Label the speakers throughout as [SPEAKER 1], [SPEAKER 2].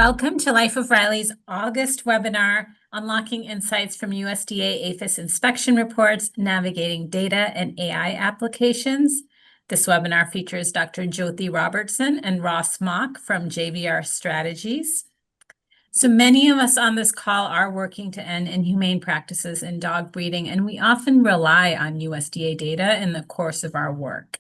[SPEAKER 1] Welcome to Life of Riley's August webinar, Unlocking Insights from USDA APHIS Inspection Reports, Navigating Data and AI Applications. This webinar features Dr. Jyoti Robertson and Ross Mock from JVR Strategies. So many of us on this call are working to end inhumane practices in dog breeding, and we often rely on USDA data in the course of our work.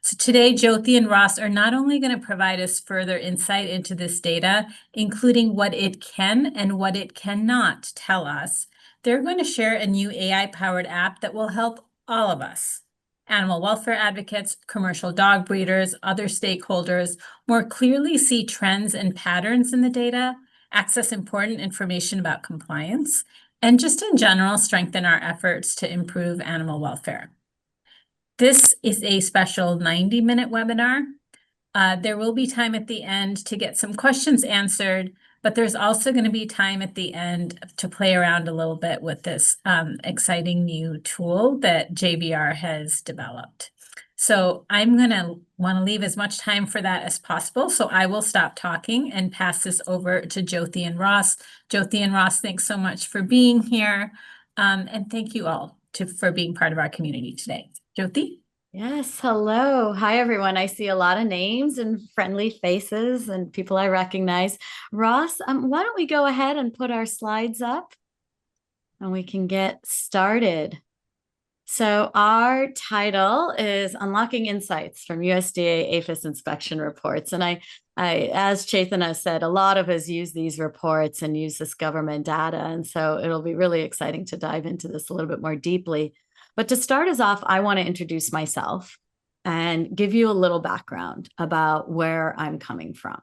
[SPEAKER 1] So today, Jyoti and Ross are not only going to provide us further insight into this data, including what it can and what it cannot tell us, they're going to share a new AI-powered app that will help all of us, animal welfare advocates, commercial dog breeders, other stakeholders, more clearly see trends and patterns in the data, access important information about compliance, and just in general, strengthen our efforts to improve animal welfare. This is a special 90-minute webinar. There will be time at the end to get some questions answered, but there's also going to be time at the end to play around a little bit with this exciting new tool that JVR has developed. So I'm going to want to leave as much time for that as possible. So I will stop talking and pass this over to Jyoti and Ross. Jyoti and Ross, thanks so much for being here. And thank you all for being part of our community today. Jyoti?
[SPEAKER 2] Yes, hello. Hi, everyone. I see a lot of names and friendly faces and people I recognize. Ross, why don't we go ahead and put our slides up and we can get started. So our title is Unlocking Insights from USDA APHIS Inspection Reports. And I, as Chaitanya said, a lot of us use these reports and use this government data. And so it'll be really exciting to dive into this a little bit more deeply. But to start us off, I want to introduce myself and give you a little background about where I'm coming from.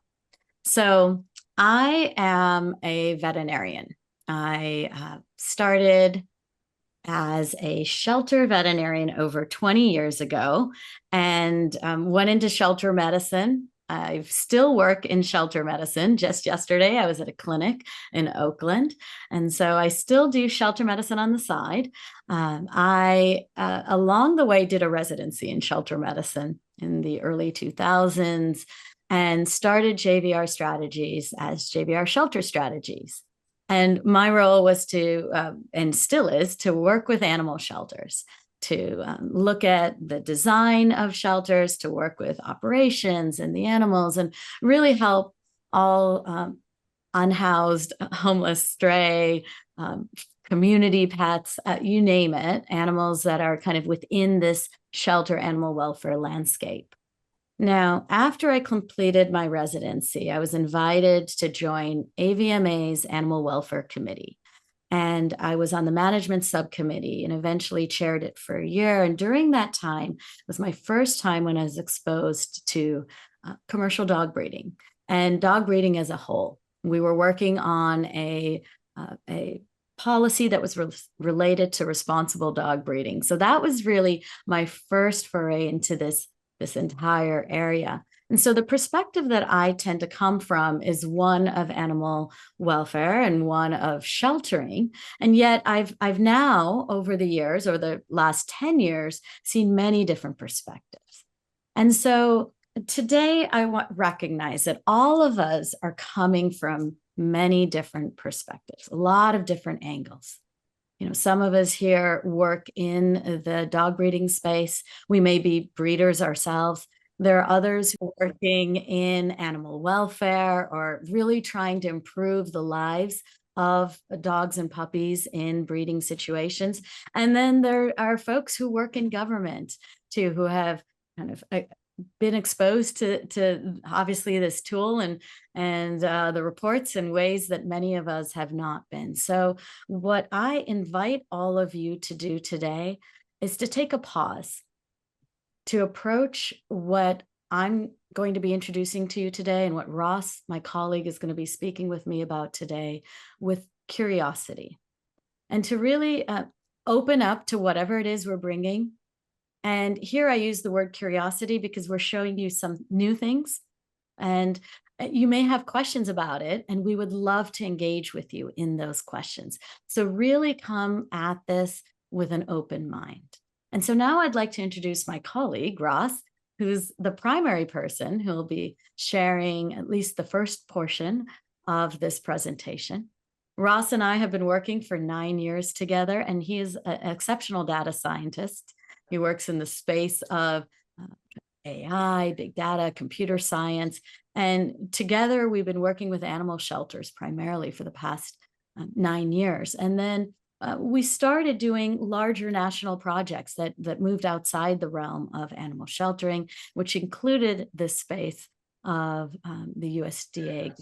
[SPEAKER 2] So I am a veterinarian. I started as a shelter veterinarian over 20 years ago and went into shelter medicine. I still work in shelter medicine. Just yesterday, I was at a clinic in Oakland. And so I still do shelter medicine on the side. I, along the way, did a residency in shelter medicine in the early 2000s and started JVR Strategies as JVR Shelter Strategies. And my role was to, and still is, to work with animal shelters, to look at the design of shelters, to work with operations and the animals, and really help all unhoused, homeless, stray, community pets, you name it, animals that are kind of within this shelter animal welfare landscape. Now, after I completed my residency, I was invited to join AVMA's Animal Welfare Committee. And I was on the management subcommittee and eventually chaired it for a year. And during that time, it was my first time when I was exposed to commercial dog breeding and dog breeding as a whole. We were working on a policy that was related to responsible dog breeding. So that was really my first foray into this entire area. And so the perspective that I tend to come from is one of animal welfare and one of sheltering. And yet I've now, over the years, or the last 10 years, seen many different perspectives. And so today I recognize that all of us are coming from many different perspectives, a lot of different angles. You know, some of us here work in the dog breeding space. We may be breeders ourselves. There are others working in animal welfare or really trying to improve the lives of dogs and puppies in breeding situations. And then there are folks who work in government too, who have kind of been exposed to obviously this tool and the reports in ways that many of us have not been. So what I invite all of you to do today is to take a pause, to approach what I'm going to be introducing to you today and what Ross, my colleague, is going to be speaking with me about today with curiosity, and to really open up to whatever it is we're bringing. And here I use the word curiosity because we're showing you some new things and you may have questions about it, and we would love to engage with you in those questions. So really come at this with an open mind. And so now I'd like to introduce my colleague, Ross, who's the primary person who will be sharing at least the first portion of this presentation. Ross and I have been working for 9 years together, and he is an exceptional data scientist. He works in the space of AI, big data, computer science, and together we've been working with animal shelters primarily for the past 9 years. And then we started doing larger national projects that moved outside the realm of animal sheltering, which included this space of the USDA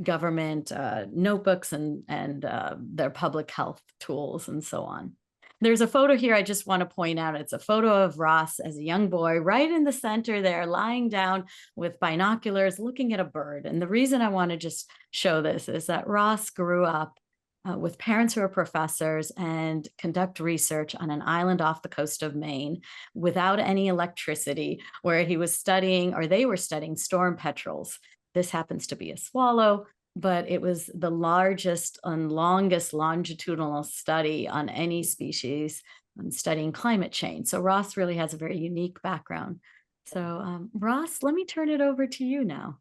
[SPEAKER 2] government notebooks and their public health tools and so on. There's a photo here I just want to point out. It's a photo of Ross as a young boy right in the center there, lying down with binoculars, looking at a bird. And the reason I want to just show this is that Ross grew up with parents who are professors and conduct research on an island off the coast of Maine without any electricity, where he was studying, or they were studying, storm petrels. This happens to be a swallow, but it was the largest and longest longitudinal study on any species studying climate change. So Ross really has a very unique background. So Ross, let me turn it over to you now.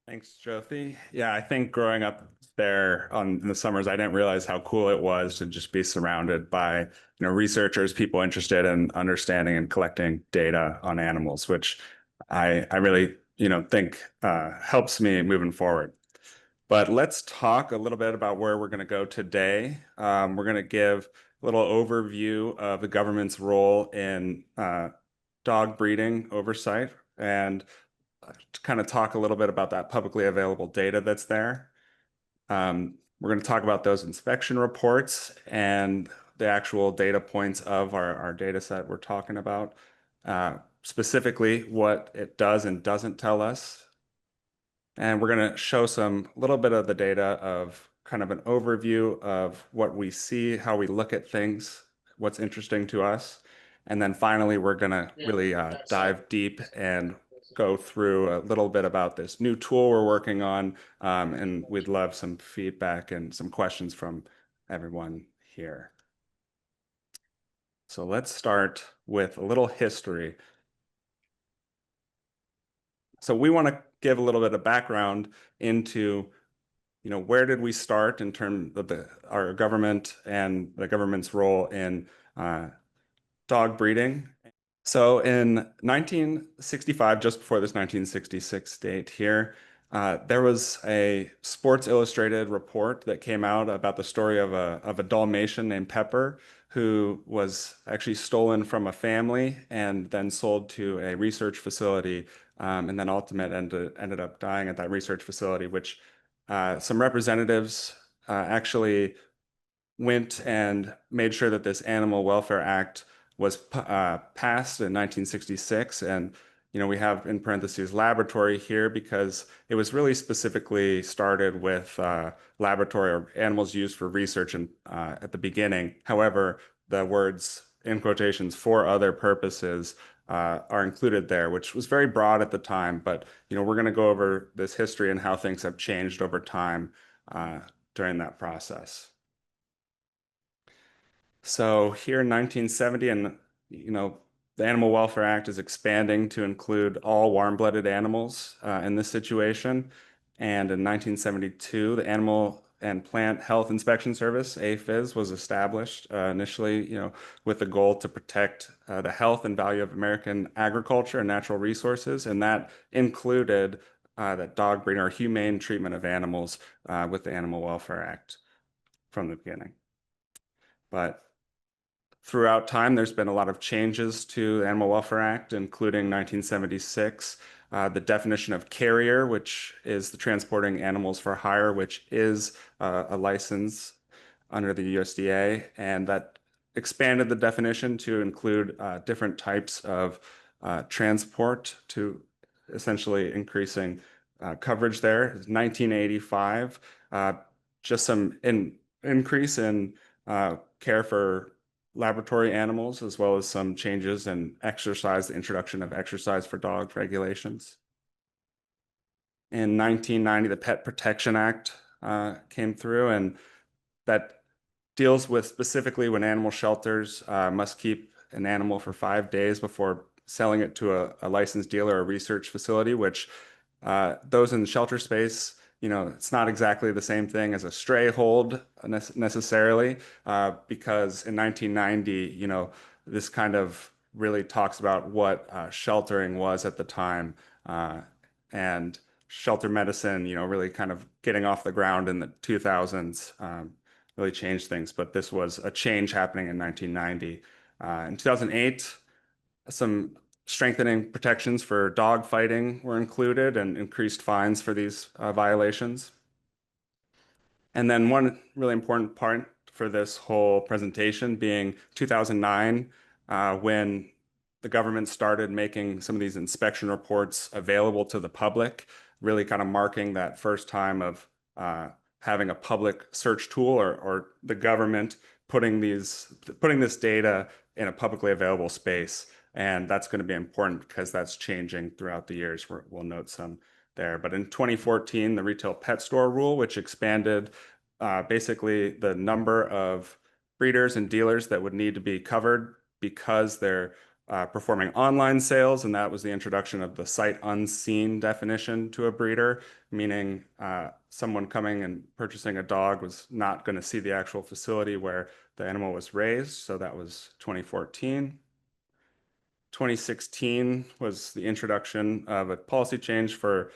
[SPEAKER 3] Thanks, Jyoti. Yeah, I think growing up there in the summers, I didn't realize how cool it was to just be surrounded by, researchers, people interested in understanding and collecting data on animals, which I really, think helps me moving forward. But let's talk a little bit about where we're going to go today. We're going to give a little overview of the government's role in dog breeding oversight, and to kind of talk a little bit about that publicly available data that's there. We're going to talk about those inspection reports and the actual data points of our data set we're talking about, specifically what it does and doesn't tell us. And we're going to show a little bit of the data of kind of an overview of what we see, how we look at things, what's interesting to us. And then finally, we're going to really dive deep and go through a little bit about this new tool we're working on. And we'd love some feedback and some questions from everyone here. So let's start with a little history. So we want to give a little bit of background into, where did we start in terms of our government and the government's role in dog breeding. So in 1965, just before this 1966 date here, there was a Sports Illustrated report that came out about the story of a Dalmatian named Pepper, who was actually stolen from a family and then sold to a research facility, and then ultimately ended up dying at that research facility, which some representatives actually went and made sure that this Animal Welfare Act was passed in 1966. And we have in parentheses laboratory here because it was really specifically started with laboratory or animals used for research and at the beginning. However, the words in quotations for other purposes are included there, which was very broad at the time. But we're going to go over this history and how things have changed over time during that process. So here in 1970, and the Animal Welfare Act is expanding to include all warm-blooded animals in this situation. And in 1972, the Animal and Plant Health Inspection Service, APHIS, was established initially, with the goal to protect the health and value of American agriculture and natural resources. And that included that dog breeding or humane treatment of animals with the Animal Welfare Act from the beginning. But throughout time, there's been a lot of changes to the Animal Welfare Act, including 1976, the definition of carrier, which is the transporting animals for hire, which is a license under the USDA, and that expanded the definition to include different types of transport, to essentially increasing coverage there. 1985, just some increase in care for laboratory animals, as well as some changes in exercise, the introduction of exercise for dogs regulations. In 1990, the Pet Protection Act came through, and that deals with specifically when animal shelters must keep an animal for 5 days before selling it to a licensed dealer or research facility, which those in the shelter space it's not exactly the same thing as a stray hold necessarily, because in 1990, this kind of really talks about what sheltering was at the time, and shelter medicine, really kind of getting off the ground in the 2000s, really changed things. But this was a change happening in 1990. In 2008, some strengthening protections for dog fighting were included and increased fines for these violations. And then one really important part for this whole presentation being 2009, when the government started making some of these inspection reports available to the public, really kind of marking that first time of having a public search tool, or the government putting this data in a publicly available space. And that's going to be important because that's changing throughout the years. We'll note some there. But in 2014, the retail pet store rule, which expanded basically the number of breeders and dealers that would need to be covered because they're performing online sales, and that was the introduction of the sight unseen definition to a breeder, meaning someone coming and purchasing a dog was not going to see the actual facility where the animal was raised. So that was 2014. 2016 was the introduction of a policy change for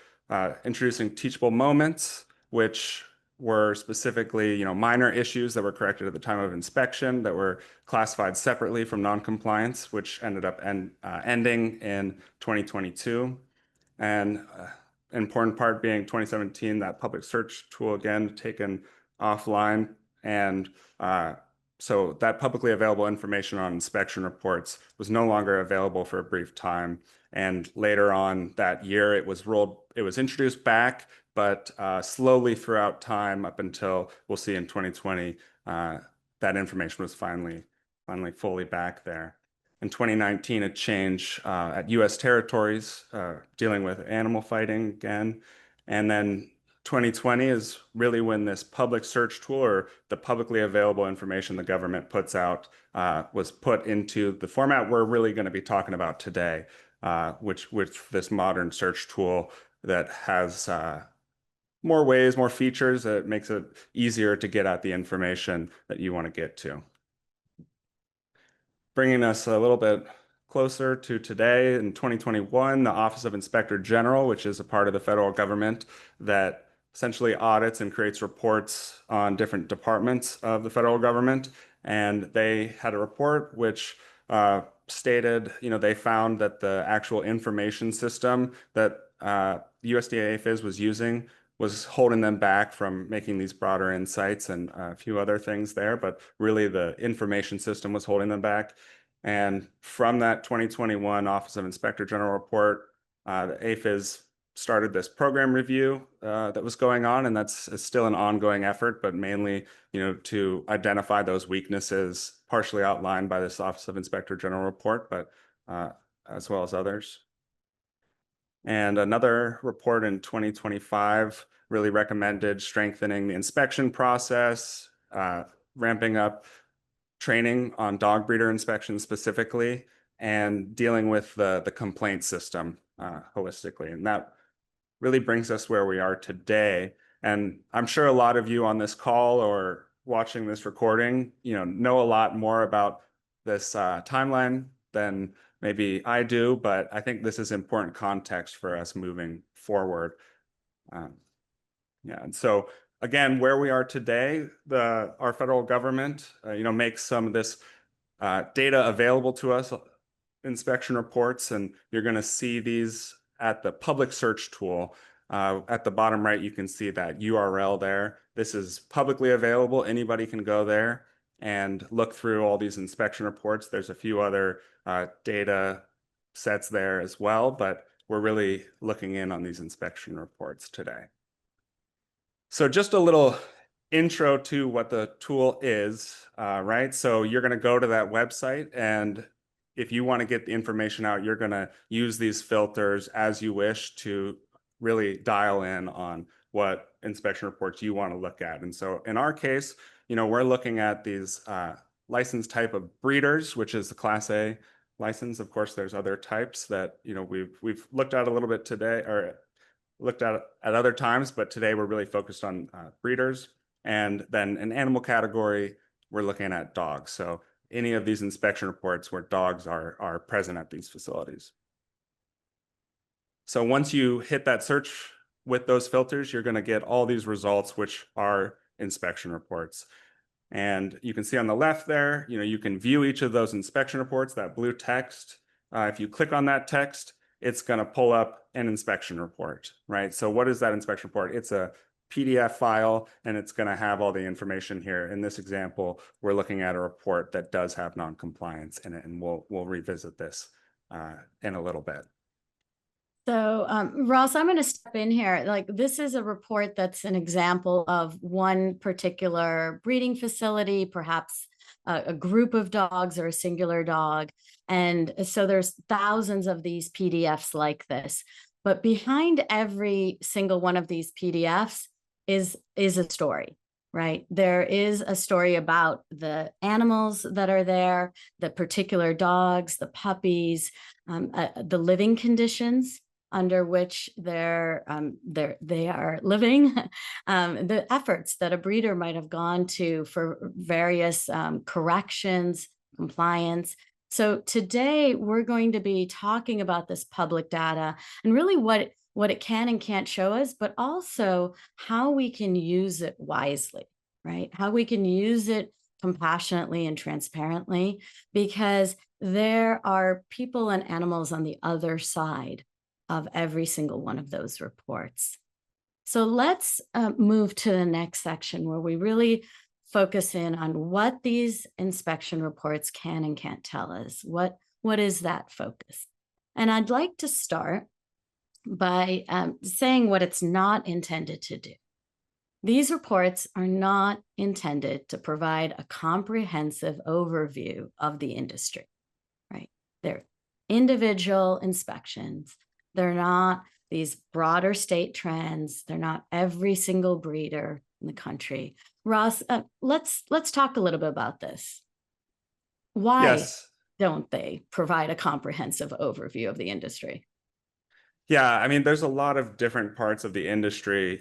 [SPEAKER 3] introducing teachable moments, which were specifically, minor issues that were corrected at the time of inspection that were classified separately from noncompliance, which ended up ending in 2022. And an important part being 2017, that public search tool again taken offline. And so that publicly available information on inspection reports was no longer available for a brief time. And later on that year, it was introduced back, but slowly throughout time up until we'll see in 2020, that information was finally fully back there. In 2019, a change at U.S. territories dealing with animal fighting again. And then 2020 is really when this public search tool, or the publicly available information the government puts out, was put into the format we're really going to be talking about today, which with this modern search tool that has more ways, more features that makes it easier to get at the information that you want to get to. Bringing us a little bit closer to today, in 2021, the Office of Inspector General, which is a part of the federal government that essentially audits and creates reports on different departments of the federal government. And they had a report which stated, they found that the actual information system that USDA APHIS was using was holding them back from making these broader insights and a few other things there, but really the information system was holding them back. And from that 2021 Office of Inspector General report, the APHIS started this program review that was going on, and that's still an ongoing effort, but mainly, to identify those weaknesses partially outlined by this Office of Inspector General report, but as well as others. And another report in 2025 really recommended strengthening the inspection process, ramping up training on dog breeder inspections specifically, and dealing with the complaint system holistically. And that really brings us where we are today. And I'm sure a lot of you on this call or watching this recording, know a lot more about this timeline than maybe I do, but I think this is important context for us moving forward. And so again, where we are today, our federal government, makes some of this data available to us, inspection reports, and you're going to see these at the public search tool. At the bottom right, you can see that URL there. This is publicly available. Anybody can go there and look through all these inspection reports. There's a few other data sets there as well, but we're really looking in on these inspection reports today. So just a little intro to what the tool is, right? So you're going to go to that website, and if you want to get the information out, you're going to use these filters as you wish to really dial in on what inspection reports you want to look at. And so in our case, we're looking at these license type of breeders, which is the Class A license. Of course, there's other types that we've looked at a little bit today or looked at other times, but today we're really focused on breeders. And then in animal category, we're looking at dogs. So any of these inspection reports where dogs are present at these facilities. So once you hit that search with those filters, you're going to get all these results, which are inspection reports. And you can see on the left there, you can view each of those inspection reports, that blue text. If you click on that text, it's going to pull up an inspection report, right? So what is that inspection report? It's a PDF file, and it's going to have all the information here. In this example, we're looking at a report that does have non-compliance in it, and we'll revisit this in a little bit.
[SPEAKER 2] So, Ross, I'm going to step in here. Like, this is a report that's an example of one particular breeding facility, perhaps a group of dogs or a singular dog. And so there's thousands of these PDFs like this. But behind every single one of these PDFs is a story, right? There is a story about the animals that are there, the particular dogs, the puppies, the living conditions under which they are living, the efforts that a breeder might have gone to for various corrections, compliance. So today we're going to be talking about this public data and really what it can and can't show us, but also how we can use it wisely, right? How we can use it compassionately and transparently, because there are people and animals on the other side of every single one of those reports. So let's move to the next section where we really focus in on what these inspection reports can and can't tell us. What is that focus? And I'd like to start by saying what it's not intended to do. These reports are not intended to provide a comprehensive overview of the industry, right? They're individual inspections. They're not these broader state trends. They're not every single breeder in the country. Ross, let's talk a little bit about this. Why don't they provide a comprehensive overview of the industry?
[SPEAKER 3] Yeah, I mean, there's a lot of different parts of the industry.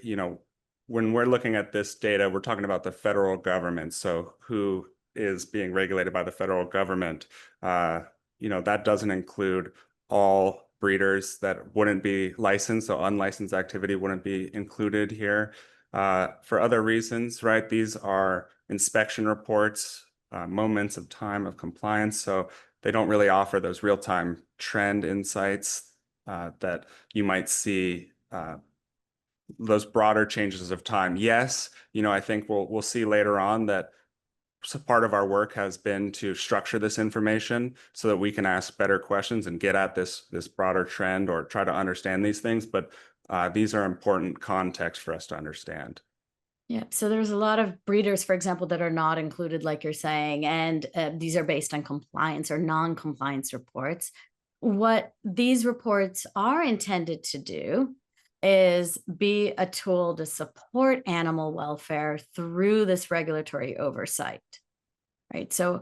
[SPEAKER 3] When we're looking at this data, we're talking about the federal government. So who is being regulated by the federal government? That doesn't include all breeders that wouldn't be licensed, so unlicensed activity wouldn't be included here. For other reasons, right? These are inspection reports, moments of time of compliance, so they don't really offer those real-time trend insights that you might see, those broader changes of time. Yes, I think we'll see later on that part of our work has been to structure this information so that we can ask better questions and get at this broader trend or try to understand these things. But these are important context for us to understand.
[SPEAKER 2] Yeah, so there's a lot of breeders, for example, that are not included, like you're saying, and these are based on compliance or non-compliance reports. What these reports are intended to do is be a tool to support animal welfare through this regulatory oversight, right? So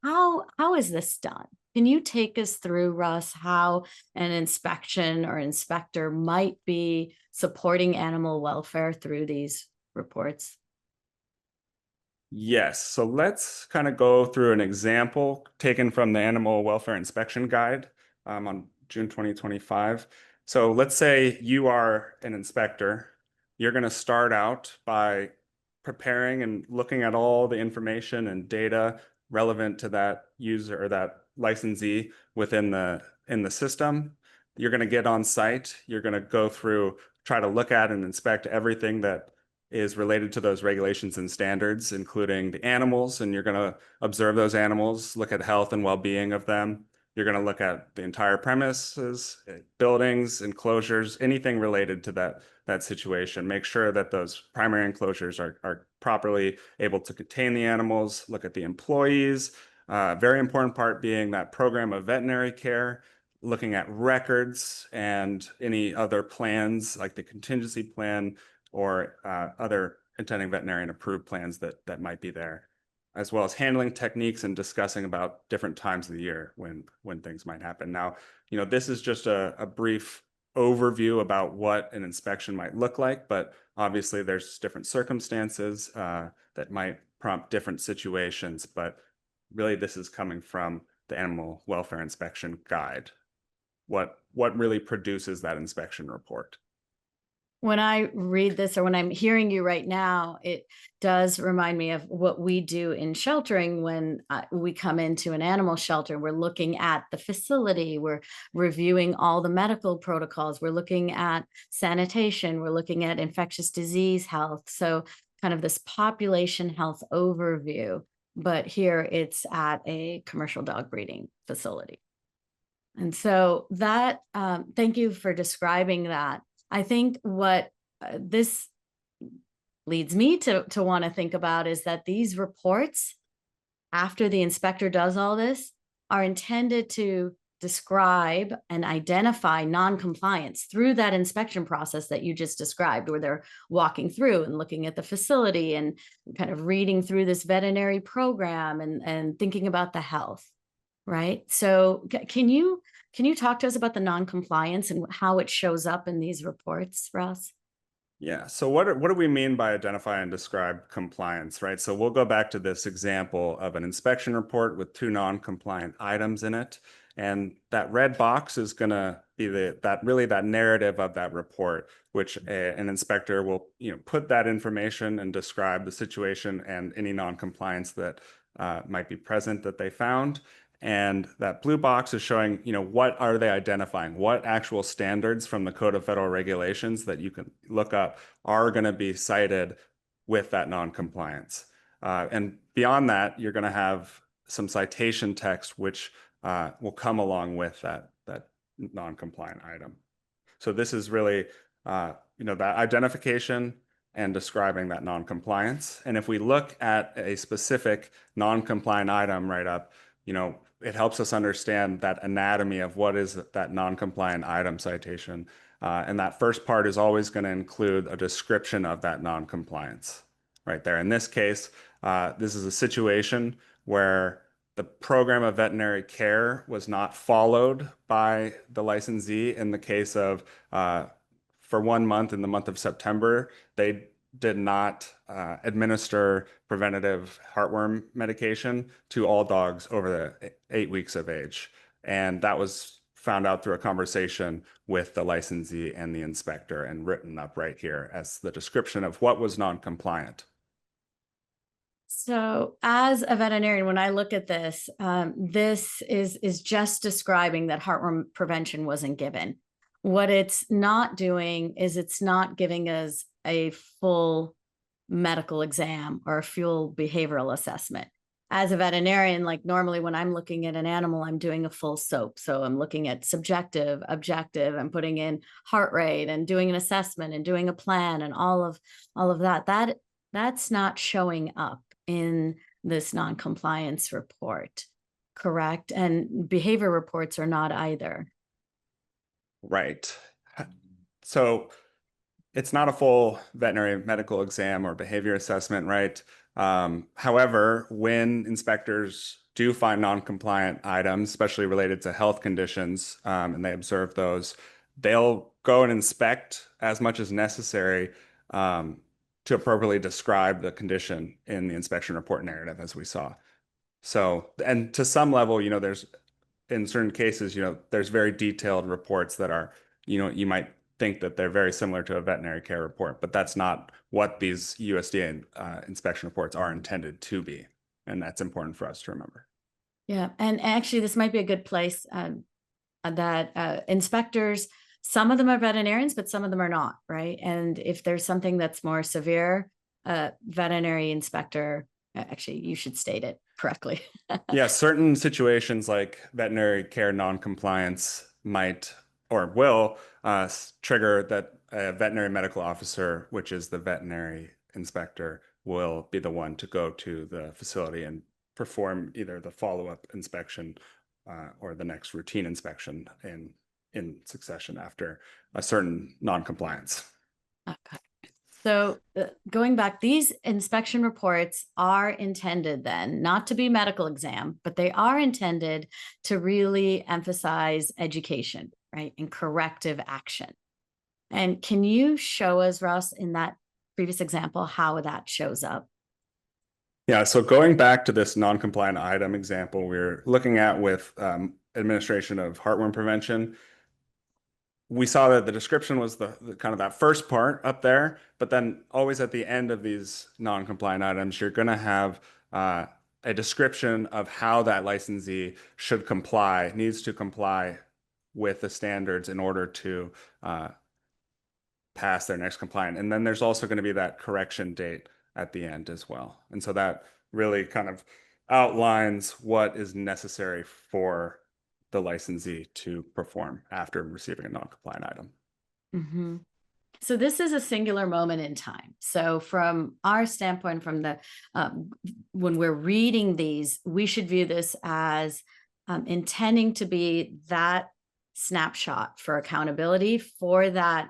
[SPEAKER 2] how is this done? Can you take us through, Russ, how an inspection or inspector might be supporting animal welfare through these reports?
[SPEAKER 3] Yes, so let's kind of go through an example taken from the Animal Welfare Inspection Guide on June 2025. So let's say you are an inspector. You're going to start out by preparing and looking at all the information and data relevant to that user or that licensee within in the system. You're going to get on site. You're going to go through, try to look at and inspect everything that is related to those regulations and standards, including the animals, and you're going to observe those animals, look at health and well-being of them. You're going to look at the entire premises, buildings, enclosures, anything related to that situation. Make sure that those primary enclosures are properly able to contain the animals. Look at the employees. Very important part being that program of veterinary care, looking at records and any other plans like the contingency plan or other attending veterinarian approved plans that might be there, as well as handling techniques and discussing about different times of the year when things might happen. Now, this is just a brief overview about what an inspection might look like, but obviously there's different circumstances that might prompt different situations, but really this is coming from the Animal Welfare Inspection Guide. What really produces that inspection report?
[SPEAKER 2] When I read this, or when I'm hearing you right now, it does remind me of what we do in sheltering when we come into an animal shelter. We're looking at the facility, we're reviewing all the medical protocols, we're looking at sanitation, we're looking at infectious disease health. So kind of this population health overview, but here it's at a commercial dog breeding facility. And so that, thank you for describing that. I think what this leads me to want to think about is that these reports, after the inspector does all this, are intended to describe and identify non-compliance through that inspection process that you just described, where they're walking through and looking at the facility and kind of reading through this veterinary program and thinking about the health, right? So can you talk to us about the non-compliance and how it shows up in these reports, Ross?
[SPEAKER 3] Yeah, so what do we mean by identify and describe compliance, right? So we'll go back to this example of an inspection report with 2 non-compliant items in it. And that red box is going to be that narrative of that report, which an inspector will put that information and describe the situation and any non-compliance that might be present that they found. And that blue box is showing, what are they identifying? What actual standards from the Code of Federal Regulations that you can look up are going to be cited with that non-compliance? And beyond that, you're going to have some citation text, which will come along with that non-compliant item. So this is really, that identification and describing that non-compliance. And if we look at a specific non-compliant item right up, it helps us understand that anatomy of what is that non-compliant item citation. And that first part is always going to include a description of that non-compliance right there. In this case, this is a situation where the program of veterinary care was not followed by the licensee. In the case of, for 1 month, in the month of September, they did not administer preventative heartworm medication to all dogs over the 8 weeks of age. And that was found out through a conversation with the licensee and the inspector and written up right here as the description of what was non-compliant.
[SPEAKER 2] So as a veterinarian, when I look at this, this is just describing that heartworm prevention wasn't given. What it's not doing is it's not giving us a full medical exam or a full behavioral assessment. As a veterinarian, like normally when I'm looking at an animal, I'm doing a full SOAP. So I'm looking at subjective, objective, I'm putting in heart rate and doing an assessment and doing a plan and all of that. That's not showing up in this non-compliance report, correct? And behavior reports are not either.
[SPEAKER 3] Right. So it's not a full veterinary medical exam or behavior assessment, right? However, when inspectors do find non-compliant items, especially related to health conditions, and they observe those, they'll go and inspect as much as necessary to appropriately describe the condition in the inspection report narrative, as we saw. So, and to some level, there's, in certain cases, there's very detailed reports that are, you might think that they're very similar to a veterinary care report, but that's not what these USDA inspection reports are intended to be. And that's important for us to remember.
[SPEAKER 2] Yeah, and actually this might be a good place that inspectors, some of them are veterinarians, but some of them are not, right? And if there's something that's more severe, veterinary inspector, actually you should state it correctly.
[SPEAKER 3] Yeah, certain situations like veterinary care non-compliance might or will trigger that a veterinary medical officer, which is the veterinary inspector, will be the one to go to the facility and perform either the follow-up inspection or the next routine inspection in succession after a certain non-compliance.
[SPEAKER 2] Okay. So going back, these inspection reports are intended then not to be medical exam, but they are intended to really emphasize education, right, and corrective action. And can you show us, Ross, in that previous example, how that shows up?
[SPEAKER 3] Yeah, so going back to this non-compliant item example we're looking at with administration of heartworm prevention, we saw that the description was the kind of that first part up there, but then always at the end of these non-compliant items, you're going to have a description of how that licensee should comply, needs to comply with the standards in order to pass their next compliant. And then there's also going to be that correction date at the end as well. And so that really kind of outlines what is necessary for the licensee to perform after receiving a non-compliant item.
[SPEAKER 2] Mm-hmm. So this is a singular moment in time. So from our standpoint, from the when we're reading these, we should view this as intending to be that snapshot for accountability for that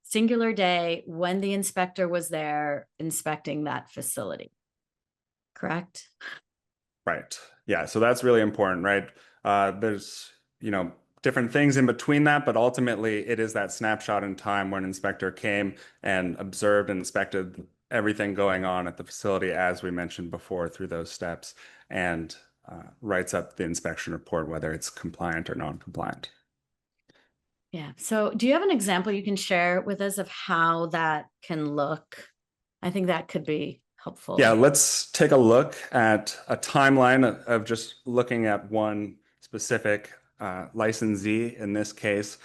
[SPEAKER 2] singular day when the inspector was there inspecting that facility. Correct?
[SPEAKER 3] Right. Yeah. So that's really important, right? There's, different things in between that, but ultimately it is that snapshot in time when an inspector came and observed and inspected everything going on at the facility, as we mentioned before, through those steps, and writes up the inspection report, whether it's compliant or non-compliant.
[SPEAKER 2] Yeah. So do you have an example you can share with us of how that can look? I think that could be helpful.
[SPEAKER 3] Yeah, let's take a look at a timeline of just looking at one specific licensee. In this case,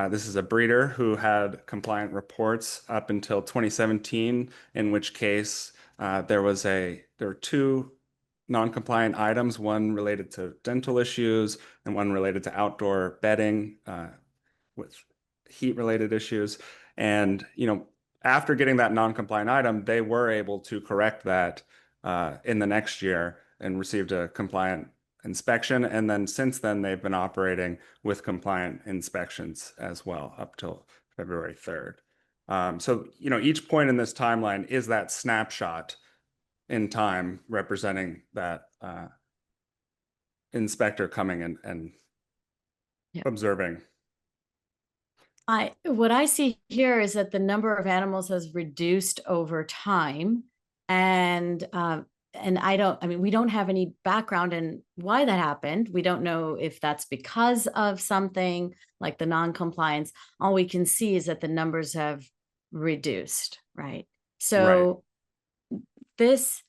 [SPEAKER 3] this is a breeder who had compliant reports up until 2017, in which case there were two non-compliant items, one related to dental issues and one related to outdoor bedding with heat-related issues. And, after getting that non-compliant item, they were able to correct that in the next year and received a compliant inspection. And then since then, they've been operating with compliant inspections as well up till February 3rd. So, each point in this timeline is that snapshot in time representing that inspector coming and observing.
[SPEAKER 2] What I see here is that the number of animals has reduced over time, and we don't have any background in why that happened. We don't know if that's because of something like the non-compliance. All we can see is that the numbers have reduced, right? So this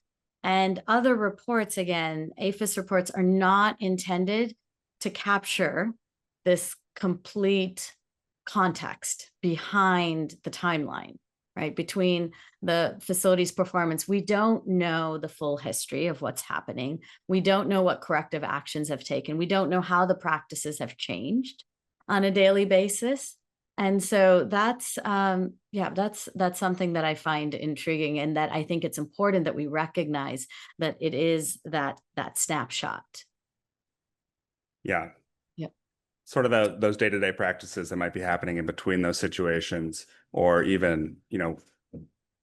[SPEAKER 2] and other reports, again, APHIS reports are not intended to capture this complete context behind the timeline, right? Between the facility's performance, we don't know the full history of what's happening. We don't know what corrective actions have taken. We don't know how the practices have changed on a daily basis. And so that's something that I find intriguing, and that I think it's important that we recognize that it is that snapshot.
[SPEAKER 3] Yeah.
[SPEAKER 2] Yep.
[SPEAKER 3] Sort of those day-to-day practices that might be happening in between those situations, or even,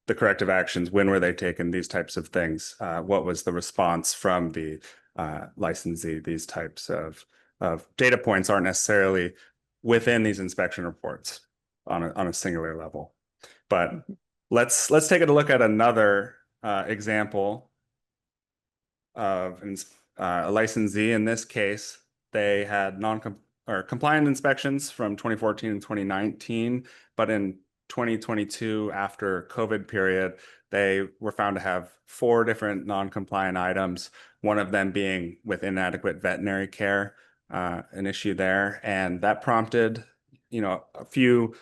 [SPEAKER 3] the corrective actions, when were they taken, these types of things. What was the response from the licensee? These types of data points aren't necessarily within these inspection reports on a singular level. But let's take a look at another example of a licensee. In this case, they had compliant inspections from 2014 and 2019, but in 2022, after COVID period, they were found to have 4 different non-compliant items, one of them being with inadequate veterinary care, an issue there. And that prompted, a few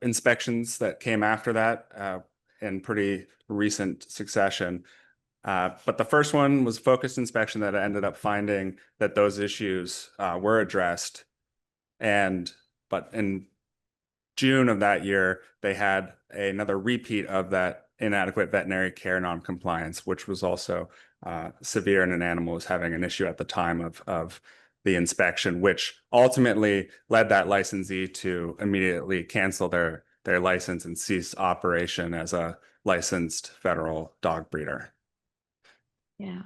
[SPEAKER 3] inspections that came after that in pretty recent succession. But the first one was focused inspection that ended up finding that those issues were addressed. But in June of that year, they had another repeat of that inadequate veterinary care noncompliance, which was also severe, and an animal was having an issue at the time of the inspection, which ultimately led that licensee to immediately cancel their license and cease operation as a licensed federal dog breeder.
[SPEAKER 2] Yeah.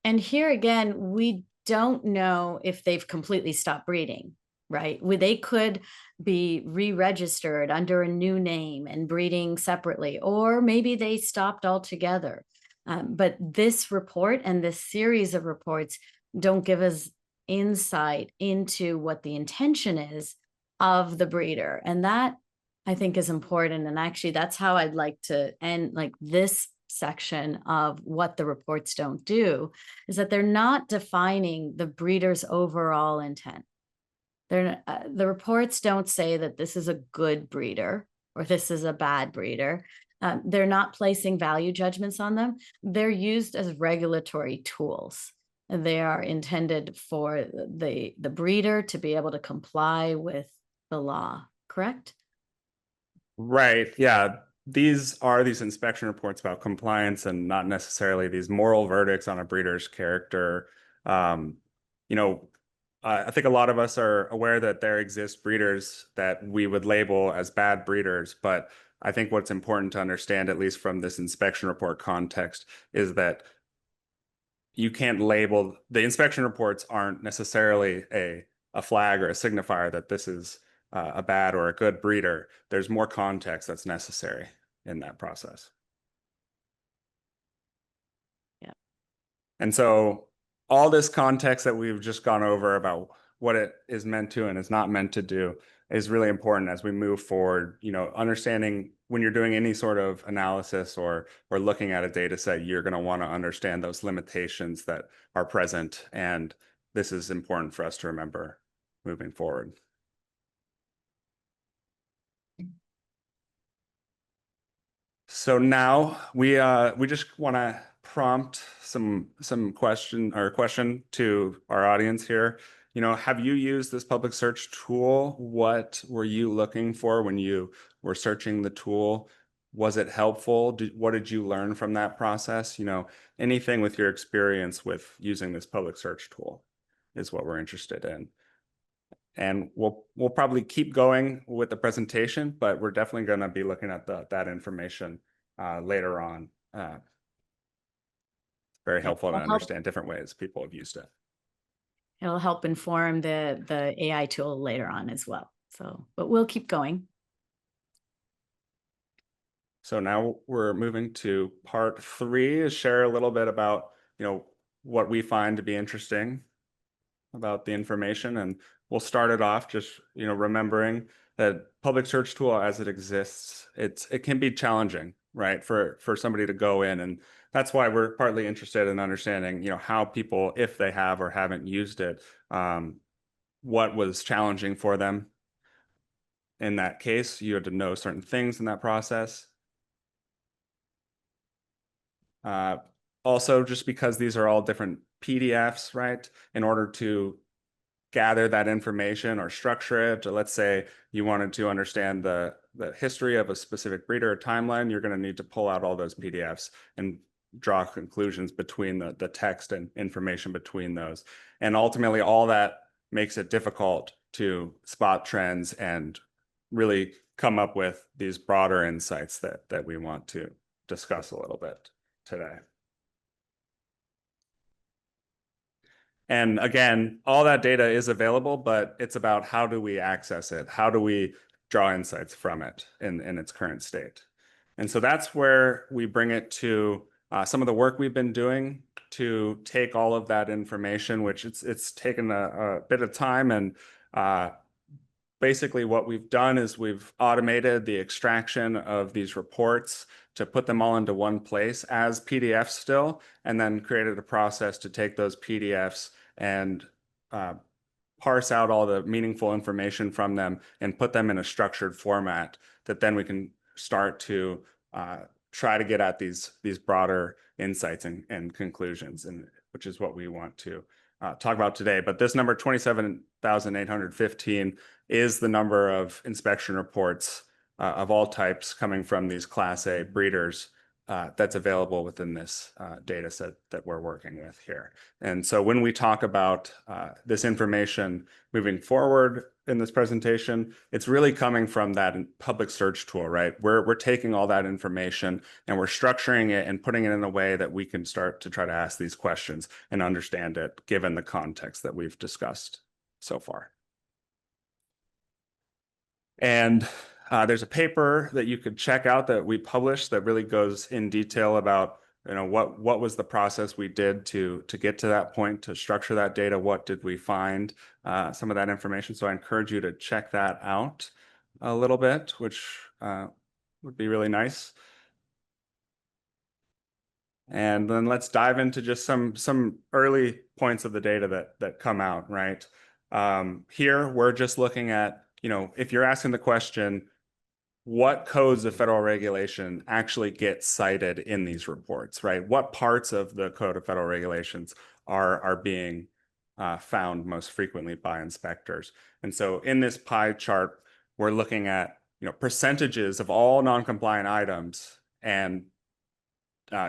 [SPEAKER 2] And here again, we don't know if they've completely stopped breeding, right? They could be re-registered under a new name and breeding separately, or maybe they stopped altogether. But this report and this series of reports don't give us insight into what the intention is of the breeder. And that, I think, is important. And actually, that's how I'd like to end like this section of what the reports don't do, is that they're not defining the breeder's overall intent. The reports don't say that this is a good breeder or this is a bad breeder. They're not placing value judgments on them. They're used as regulatory tools. They are intended for the breeder to be able to comply with the law, correct?
[SPEAKER 3] Right. Yeah. These are these inspection reports about compliance and not necessarily these moral verdicts on a breeder's character. You know, I think a lot of us are aware that there exist breeders that we would label as bad breeders, but I think what's important to understand, at least from this inspection report context, is that you can't label the inspection reports aren't necessarily a flag or a signifier that this is a bad or a good breeder. There's more context that's necessary in that process.
[SPEAKER 2] Yeah.
[SPEAKER 3] And so all this context that we've just gone over about what it is meant to and is not meant to do is really important as we move forward. You know, understanding when you're doing any sort of analysis or looking at a data set, you're going to want to understand those limitations that are present. And this is important for us to remember moving forward. So now we just want to prompt some question to our audience here. You know, have you used this public search tool? What were you looking for when you were searching the tool? Was it helpful? What did you learn from that process? You know, anything with your experience with using this public search tool is what we're interested in. And we'll probably keep going with the presentation, but we're definitely going to be looking at that information later on. Very helpful to understand different ways people have used it.
[SPEAKER 2] It'll help inform the AI tool later on as well. So, but we'll keep going.
[SPEAKER 3] So now we're moving to part 3, is share a little bit about, you know, what we find to be interesting about the information. And we'll start it off just, you know, remembering that public search tool as it exists, it can be challenging, right, for somebody to go in. And that's why we're partly interested in understanding, you know, how people, if they have or haven't used it, what was challenging for them. In that case, you had to know certain things in that process. Also, just because these are all different PDFs, right, in order to gather that information or structure it, or let's say you wanted to understand the history of a specific breeder or timeline, you're going to need to pull out all those PDFs and draw conclusions between the text and information between those. And ultimately, all that makes it difficult to spot trends and really come up with these broader insights that we want to discuss a little bit today. And again, all that data is available, but it's about how do we access it? How do we draw insights from it in its current state? And so that's where we bring it to some of the work we've been doing to take all of that information, which it's taken a bit of time. And basically what we've done is we've automated the extraction of these reports to put them all into one place as PDFs still, and then created a process to take those PDFs and parse out all the meaningful information from them and put them in a structured format that then we can start to try to get at these broader insights and conclusions, and which is what we want to talk about today. But this number 27,815 is the number of inspection reports of all types coming from these Class A breeders that's available within this data set that we're working with here. And so when we talk about this information moving forward in this presentation, it's really coming from that public search tool, right? We're taking all that information and we're structuring it and putting it in a way that we can start to try to ask these questions and understand it given the context that we've discussed so far. And there's a paper that you could check out that we published that really goes in detail about, you know, what was the process we did to get to that point, to structure that data, what did we find, some of that information. So I encourage you to check that out a little bit, which would be really nice. And then let's dive into just some early points of the data that come out, right? Here we're just looking at, you know, if you're asking the question, what codes of federal regulation actually get cited in these reports, right? What parts of the Code of Federal Regulations are being found most frequently by inspectors? And so in this pie chart, we're looking at, you know, percentages of all non-compliant items and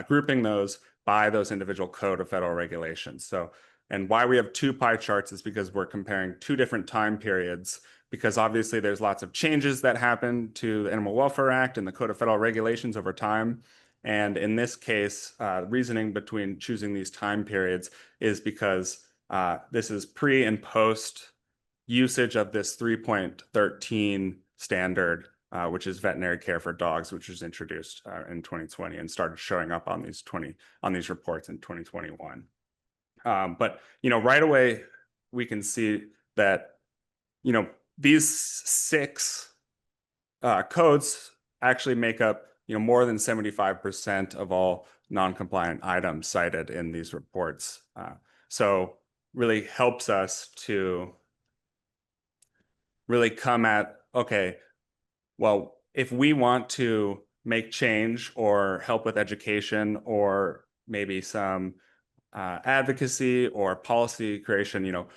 [SPEAKER 3] grouping those by those individual Code of Federal Regulations. So, and why we have two pie charts is because we're comparing two different time periods, because obviously there's lots of changes that happen to the Animal Welfare Act and the Code of Federal Regulations over time. And in this case, reasoning between choosing these time periods is because this is pre and post usage of this 3.13 standard, which is veterinary care for dogs, which was introduced in 2020 and started showing up on these reports in 2021. But you know, right away we can see that, you know, these 6 codes actually make up, you know, more than 75% of all non-compliant items cited in these reports. So really helps us to really come at, okay, well, if we want to make change or help with education or maybe some advocacy or policy creation, you know,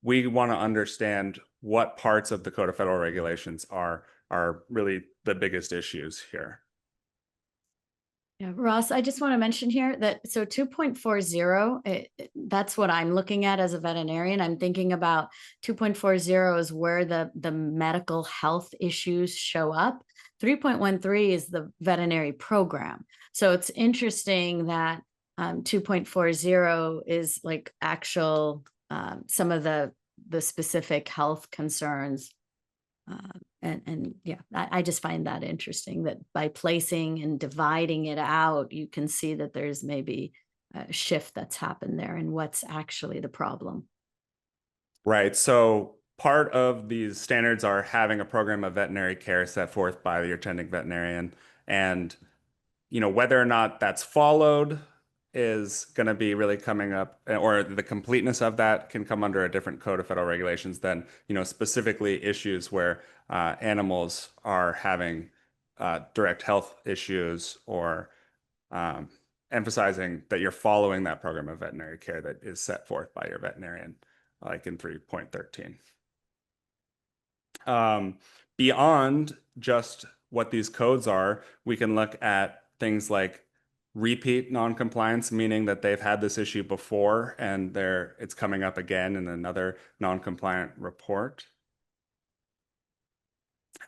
[SPEAKER 3] we want to understand what parts of the Code of Federal Regulations are really the biggest issues here.
[SPEAKER 2] Yeah, Ross, I just want to mention here that so 2.40, that's what I'm looking at as a veterinarian. I'm thinking about 2.40 is where the medical health issues show up. 3.13 is the veterinary program. So it's interesting that 2.40 is like actual some of the specific health concerns. And yeah, I just find that interesting that by placing and dividing it out, you can see that there's maybe a shift that's happened there and what's actually the problem.
[SPEAKER 3] Right. So part of these standards are having a program of veterinary care set forth by your attending veterinarian. And, you know, whether or not that's followed is going to be really coming up, or the completeness of that can come under a different Code of Federal Regulations than, you know, specifically issues where animals are having direct health issues, or emphasizing that you're following that program of veterinary care that is set forth by your veterinarian, like in 3.13. Beyond just what these codes are, we can look at things like repeat non-compliance, meaning that they've had this issue before and it's coming up again in another non-compliant report.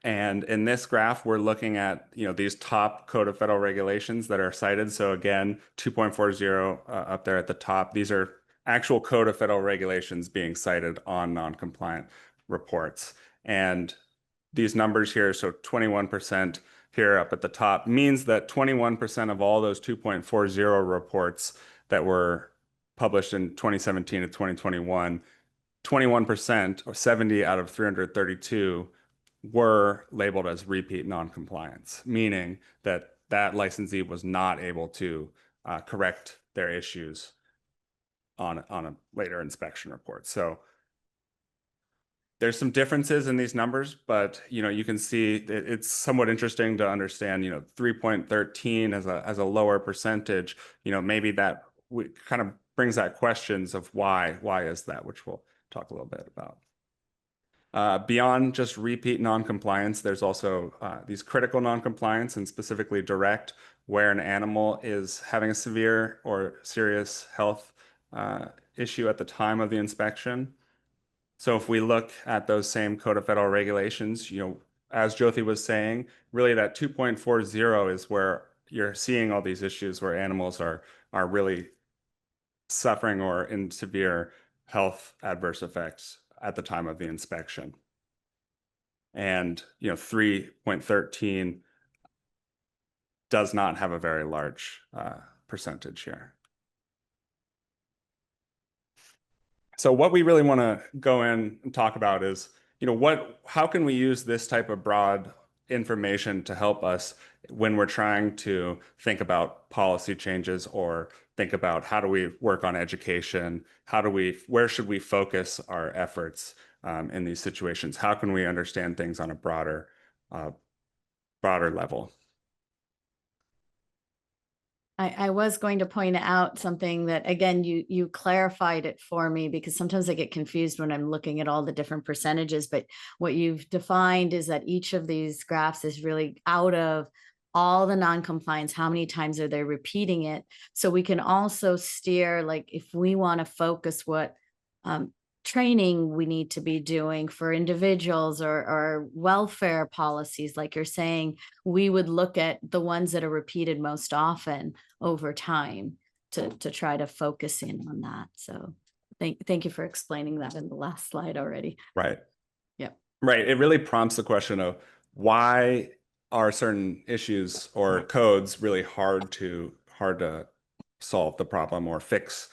[SPEAKER 3] And in this graph, we're looking at, you know, these top Code of Federal Regulations that are cited. So again, 2.40 up there at the top. These are actual Code of Federal Regulations being cited on non-compliant reports. And these numbers here, so 21% here up at the top, means that 21% of all those 2.40 reports that were published in 2017 to 2021, 21%, or 70 out of 332, were labeled as repeat noncompliance, meaning that that licensee was not able to correct their issues on a later inspection report. So there's some differences in these numbers, but you know, you can see it's somewhat interesting to understand, you know, 3.13 as a lower percentage, you know, maybe that kind of brings that questions of why is that, which we'll talk a little bit about. Beyond just repeat noncompliance, there's also these critical noncompliance, and specifically direct, where an animal is having a severe or serious health issue at the time of the inspection. So if we look at those same Code of Federal Regulations, you know, as Jyoti was saying, really that 2.40 is where you're seeing all these issues where animals are really suffering or in severe health adverse effects at the time of the inspection. and 3.13 does not have a very large percentage here. So what we really want to go in and talk about is, how can we use this type of broad information to help us when we're trying to think about policy changes or think about how do we work on education? Where should we focus our efforts in these situations? How can we understand things on a broader level?
[SPEAKER 2] I was going to point out something that, again, you clarified it for me, because sometimes I get confused when I'm looking at all the different percentages. But what you've defined is that each of these graphs is really out of all the non-compliance, how many times are they repeating it? So we can also steer, like if we want to focus what training we need to be doing for individuals or welfare policies, like you're saying, we would look at the ones that are repeated most often over time to try to focus in on that. So thank you for explaining that in the last slide already.
[SPEAKER 3] Right.
[SPEAKER 2] Yep.
[SPEAKER 3] Right. It really prompts the question of why are certain issues or codes really hard to solve the problem or fix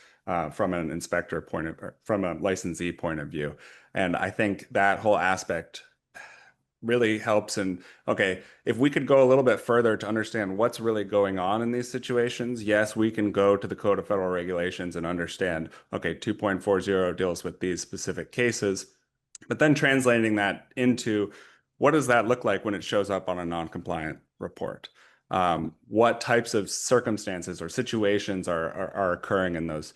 [SPEAKER 3] from an inspector point of, or from a licensee point of view. And I think that whole aspect really helps. And okay, if we could go a little bit further to understand what's really going on in these situations, yes, we can go to the Code of Federal Regulations and understand, okay, 2.40 deals with these specific cases, but then translating that into what does that look like when it shows up on a non-compliant report? What types of circumstances or situations are occurring in those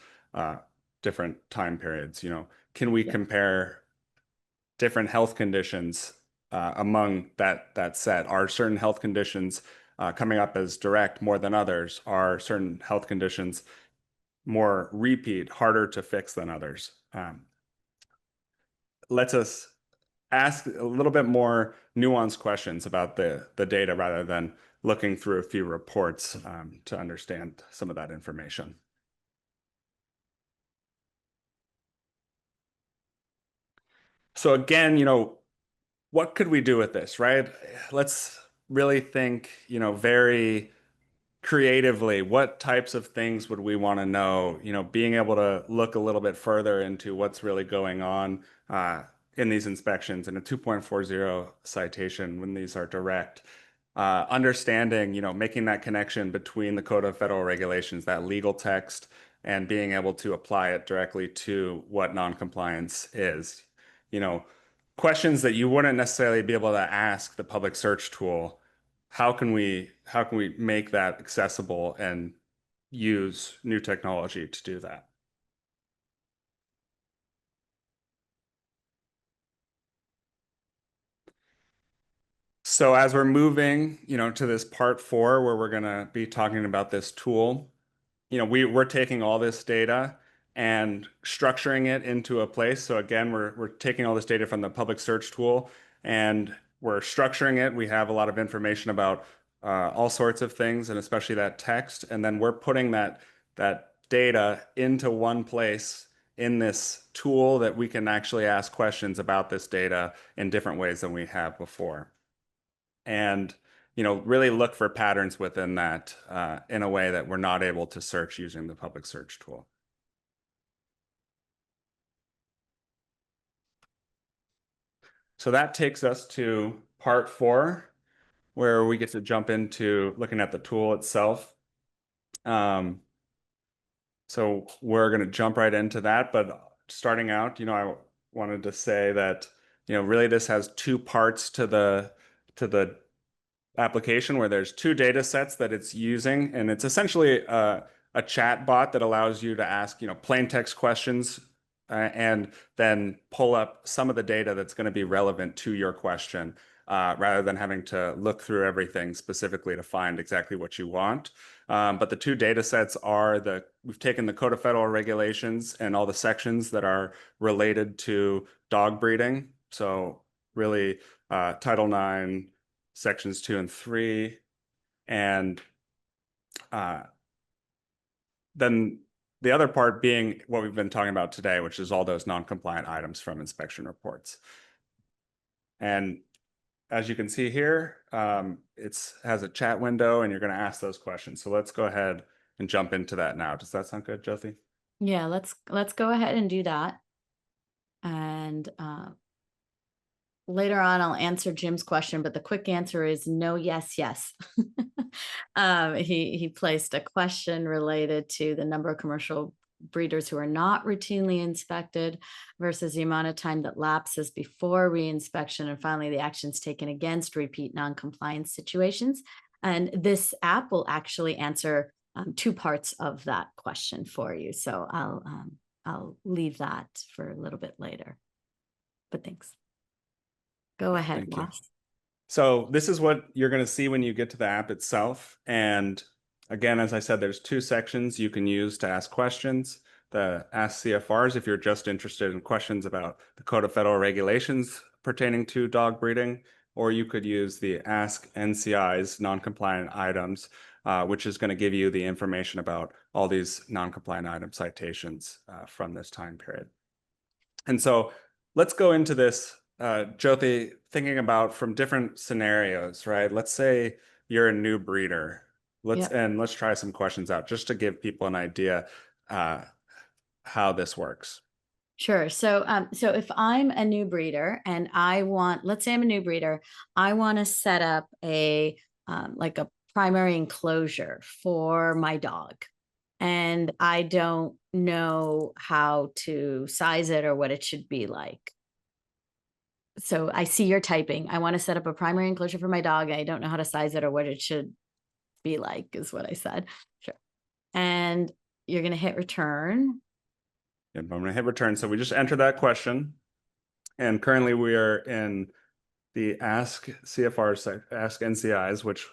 [SPEAKER 3] different time periods? Can we compare different health conditions among that set? Are certain health conditions coming up as direct more than others? Are certain health conditions more repeat, harder to fix than others? Lets us ask a little bit more nuanced questions about the data rather than looking through a few reports to understand some of that information. So again, what could we do with this, right? Let's really think, very creatively, what types of things would we want to know? Being able to look a little bit further into what's really going on in these inspections in a 2.40 citation when these are direct. Understanding, making that connection between the Code of Federal Regulations, that legal text, and being able to apply it directly to what noncompliance is. Questions that you wouldn't necessarily be able to ask the public search tool. How can we make that accessible and use new technology to do that? So as we're moving, to this part 4, where we're going to be talking about this tool, we're taking all this data and structuring it into a place. So again, we're taking all this data from the public search tool and we're structuring it. We have a lot of information about all sorts of things, and especially that text. And then we're putting that data into one place in this tool that we can actually ask questions about this data in different ways than we have before. And really look for patterns within that in a way that we're not able to search using the public search tool. So that takes us to part 4, where we get to jump into looking at the tool itself. So we're going to jump right into that. But starting out, I wanted to say that, really this has 2 parts to the application, where there's 2 data sets that it's using, and it's essentially a chat bot that allows you to ask plain text questions and then pull up some of the data that's going to be relevant to your question rather than having to look through everything specifically to find exactly what you want. But the 2 data sets are we've taken the Code of Federal Regulations and all the sections that are related to dog breeding. So really Title IX, sections 2 and 3, and then the other part being what we've been talking about today, which is all those non-compliant items from inspection reports. And as you can see here, it has a chat window and you're going to ask those questions. So let's go ahead and jump into that now. Does that sound good, Josie?
[SPEAKER 2] Yeah, let's go ahead and do that. And later on, I'll answer Jim's question, but the quick answer is no, yes, yes. He placed a question related to the number of commercial breeders who are not routinely inspected versus the amount of time that lapses before reinspection, and finally the actions taken against repeat non-compliance situations. And this app will actually answer two parts of that question for you. So I'll leave that for a little bit later. But thanks. Go ahead,
[SPEAKER 3] Thank you.
[SPEAKER 2] Ross.
[SPEAKER 3] So this is what you're going to see when you get to the app itself. And again, as I said, there's two sections you can use to ask questions. The Ask CFRs, if you're just interested in questions about the Code of Federal Regulations pertaining to dog breeding, or you could use the Ask NCIs, non-compliant items, which is going to give you the information about all these non-compliant item citations from this time period. And so let's go into this, Jyoti, thinking about from different scenarios, right? Let's say you're a new breeder. Let's try some questions out just to give people an idea how this works.
[SPEAKER 2] Sure. So if I'm a new breeder and let's say I'm a new breeder, I want to set up a like a primary enclosure for my dog. And I don't know how to size it or what it should be like. So I see you're typing. I want to set up a primary enclosure for my dog. I don't know how to size it or what it should be like, is what I said. Sure. And you're going to hit return.
[SPEAKER 3] And I'm going to hit return. So we just enter that question. And currently we are in the Ask CFR, Ask NCIs, which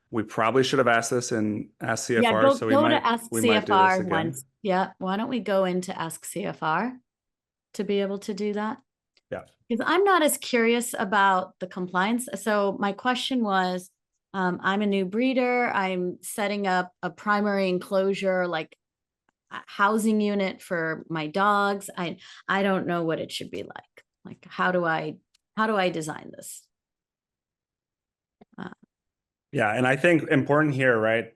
[SPEAKER 3] we probably should have asked this in Ask CFR.
[SPEAKER 2] Yeah,
[SPEAKER 3] so
[SPEAKER 2] go to Ask
[SPEAKER 3] we might do this
[SPEAKER 2] CFR
[SPEAKER 3] again.
[SPEAKER 2] once. Yeah. Why don't we go into Ask CFR to be able to do that?
[SPEAKER 3] Yeah.
[SPEAKER 2] Because I'm not as curious about the compliance. So my question was, I'm a new breeder. I'm setting up a primary enclosure, like a housing unit for my dogs. I don't know what it should be like. Like, how do I design this?
[SPEAKER 3] Yeah, and I think important here, right?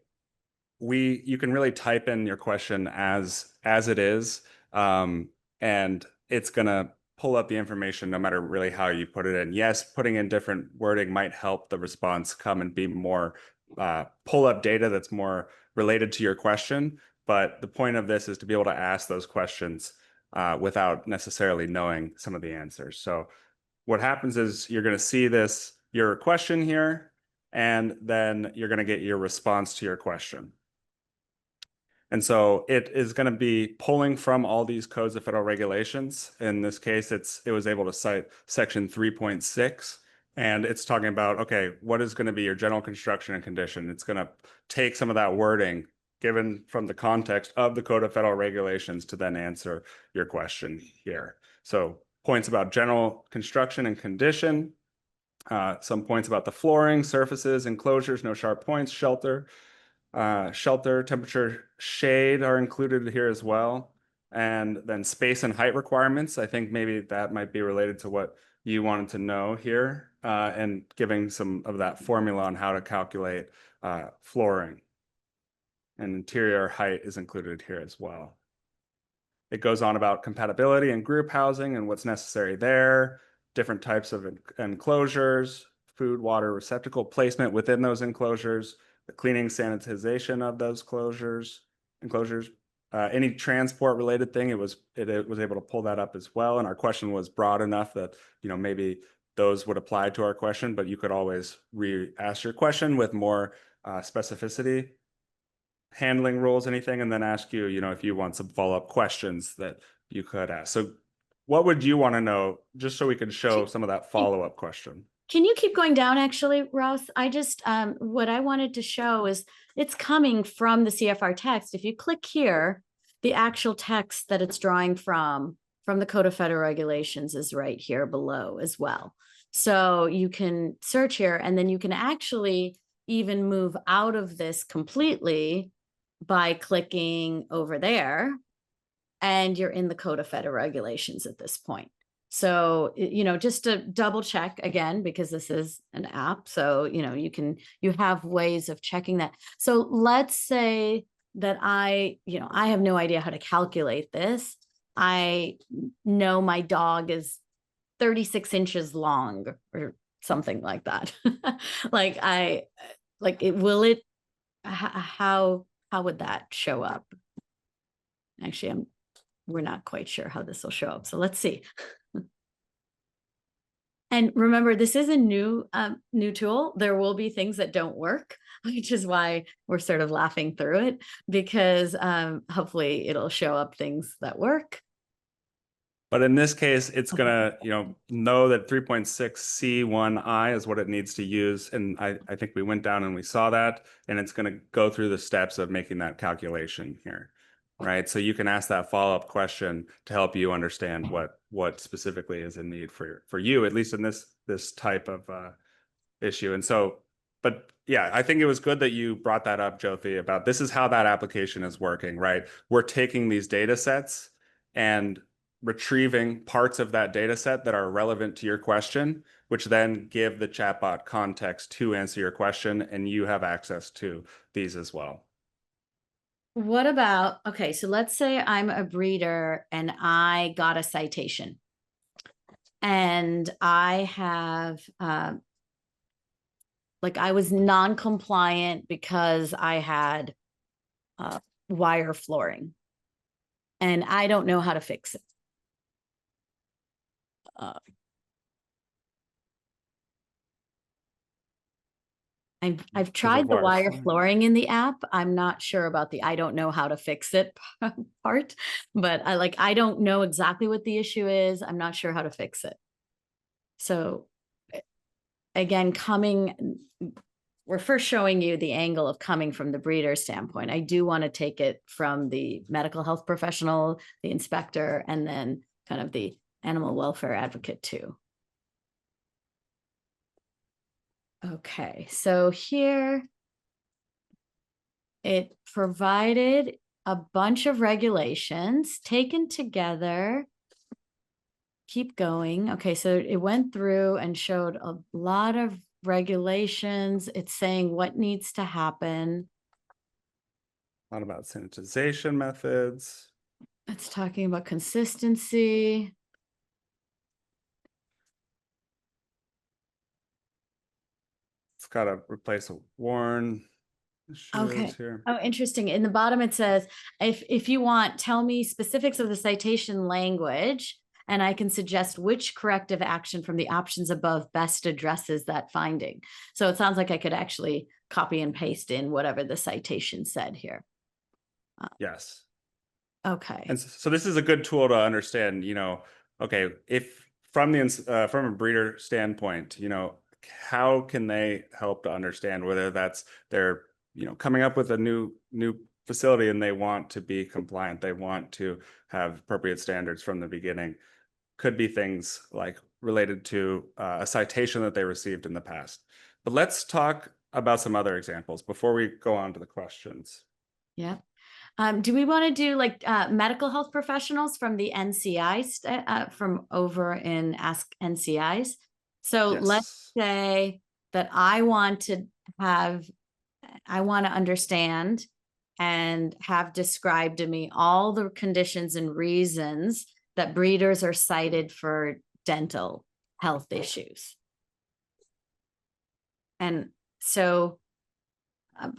[SPEAKER 3] You can really type in your question as it is, and it's gonna pull up the information no matter really how you put it in. Yes, putting in different wording might help the response come and be more pull up data that's more related to your question. But the point of this is to be able to ask those questions without necessarily knowing some of the answers. So what happens is you're going to see your question here, and then you're going to get your response to your question. And so it is going to be pulling from all these codes of federal regulations. In this case, it was able to cite section 3.6, and it's talking about, okay, what is going to be your general construction and condition? It's going to take some of that wording given from the context of the Code of Federal Regulations to then answer your question here. So points about general construction and condition, some points about the flooring, surfaces, enclosures, no sharp points, shelter, temperature, shade are included here as well. And then space and height requirements. I think maybe that might be related to what you wanted to know here, and giving some of that formula on how to calculate flooring. And interior height is included here as well. It goes on about compatibility and group housing and what's necessary there, different types of enclosures, food, water, receptacle placement within those enclosures, the cleaning, sanitization of those enclosures, any transport related thing, it was able to pull that up as well. And our question was broad enough that, maybe those would apply to our question, but you could always re-ask your question with more specificity, handling rules, anything, and then ask you, if you want some follow-up questions that you could ask. So what would you want to know, just so we can show some of that follow-up question?
[SPEAKER 2] Can you keep going down, actually, Ross? I just, what I wanted to show is it's coming from the CFR text. If you click here, the actual text that it's drawing from the Code of Federal Regulations is right here below as well. So you can search here, and then you can actually even move out of this completely by clicking over there, and you're in the Code of Federal Regulations at this point. So, just to double check again, because this is an app. So, you have ways of checking that. So let's say that I have no idea how to calculate this. I know my dog is 36 inches long or something like that. How would that show up? Actually, we're not quite sure how this will show up. So let's see. And remember, this is a new tool. There will be things that don't work, which is why we're sort of laughing through it, because hopefully it'll show up things that work.
[SPEAKER 3] But in this case, it's gonna, know that 3.6C1I is what it needs to use. And I think we went down and we saw that, and it's gonna go through the steps of making that calculation here, right? So you can ask that follow-up question to help you understand what specifically is in need for you, at least in this type of issue. And so, but yeah, I think it was good that you brought that up, Jyoti, about this is how that application is working, right? We're taking these data sets and retrieving parts of that data set that are relevant to your question, which then give the chatbot context to answer your question, and you have access to these as well.
[SPEAKER 2] What about, okay, so let's say I'm a breeder and I got a citation and I have, I was non-compliant because I had wire flooring and I don't know how to fix it. I've tried the wire flooring in the app. I'm not sure about the I don't know how to fix it part, but I don't know exactly what the issue is. I'm not sure how to fix it. So again, we're first showing you the angle of coming from the breeder standpoint. I do want to take it from the medical health professional, the inspector, and then kind of the animal welfare advocate too. Okay, so here it provided a bunch of regulations taken together. Keep going. Okay, so it went through and showed a lot of regulations. It's saying what needs to happen.
[SPEAKER 3] A lot about sanitization methods.
[SPEAKER 2] It's talking about consistency.
[SPEAKER 3] It's got to replace a worn
[SPEAKER 2] Okay.
[SPEAKER 3] here.
[SPEAKER 2] Oh, interesting. In the bottom, it says, if you want, tell me specifics of the citation language, and I can suggest which corrective action from the options above best addresses that finding. So it sounds like I could actually copy and paste in whatever the citation said here.
[SPEAKER 3] Yes.
[SPEAKER 2] Okay.
[SPEAKER 3] And so this is a good tool to understand, okay, if from a breeder standpoint, how can they help to understand whether that's they're, coming up with a new facility and they want to be compliant, they want to have appropriate standards from the beginning. Could be things like related to a citation that they received in the past. But let's talk about some other examples before we go on to the questions.
[SPEAKER 2] Yeah. Do we want to do medical health professionals from the NCI from over in Ask NCIs? So
[SPEAKER 3] Yes.
[SPEAKER 2] let's say that I want to understand and have described to me all the conditions and reasons that breeders are cited for dental health issues. And so I'm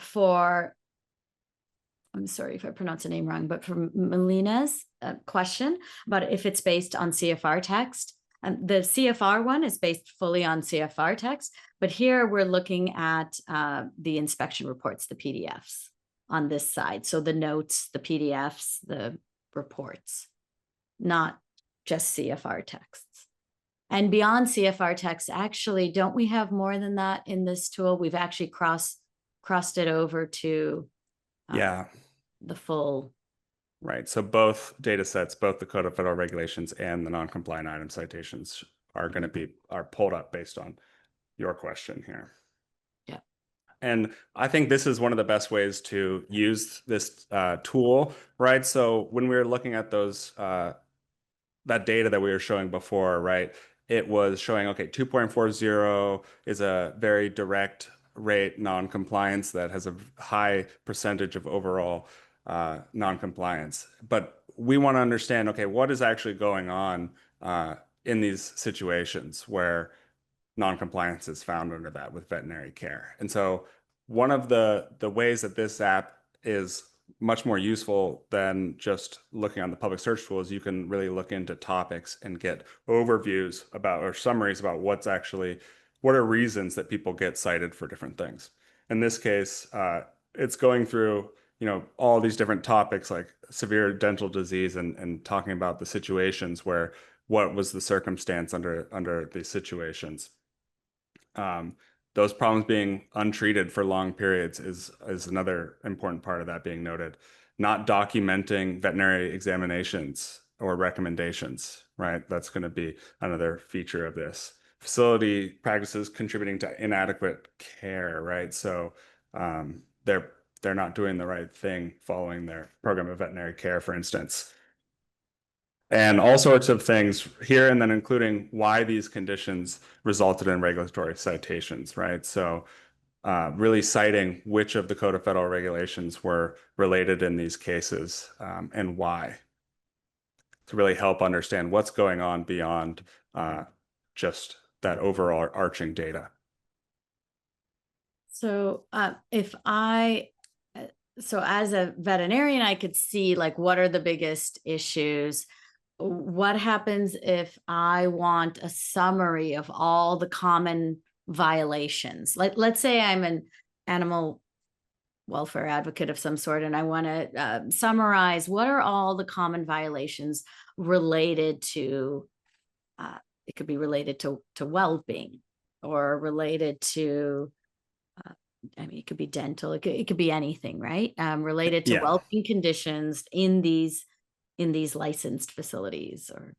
[SPEAKER 2] sorry if I pronounce the name wrong, but for Melina's question about if it's based on CFR text, the CFR one is based fully on CFR text, but here we're looking at the inspection reports, the PDFs on this side. So the notes, the PDFs, the reports, not just CFR texts. And beyond CFR text, actually, don't we have more than that in this tool? We've actually crossed it over to the full.
[SPEAKER 3] Right. So both data sets, both the Code of Federal Regulations and the non-compliant item citations are pulled up based on your question here.
[SPEAKER 2] Yeah.
[SPEAKER 3] And I think this is one of the best ways to use this tool, right? So when we're looking at those that data that we were showing before, right? It was showing, okay, 2.40 is a very direct rate non-compliance that has a high percentage of overall non-compliance. But we want to understand, okay, what is actually going on in these situations where non-compliance is found under that with veterinary care. And so one of the ways that this app is much more useful than just looking on the public search tools, you can really look into topics and get overviews about or summaries about what are reasons that people get cited for different things. In this case, it's going through, all these different topics like severe dental disease and talking about the situations where what was the circumstance under these situations. Those problems being untreated for long periods is another important part of that being noted. Not documenting veterinary examinations or recommendations, right? That's going to be another feature of this. Facility practices contributing to inadequate care, right? So they're not doing the right thing following their program of veterinary care, for instance. And all sorts of things here, and then including why these conditions resulted in regulatory citations, right? So really citing which of the Code of Federal Regulations were related in these cases and why, to really help understand what's going on beyond just that overall arching data.
[SPEAKER 2] So so as a veterinarian, I could see like, what are the biggest issues? What happens if I want a summary of all the common violations? Let's say I'm an animal welfare advocate of some sort, and I want to summarize what are all the common violations related to, it could be related to well-being or related to, I mean, it could be dental, it could be anything, right? Related to well-being conditions in these licensed facilities. Or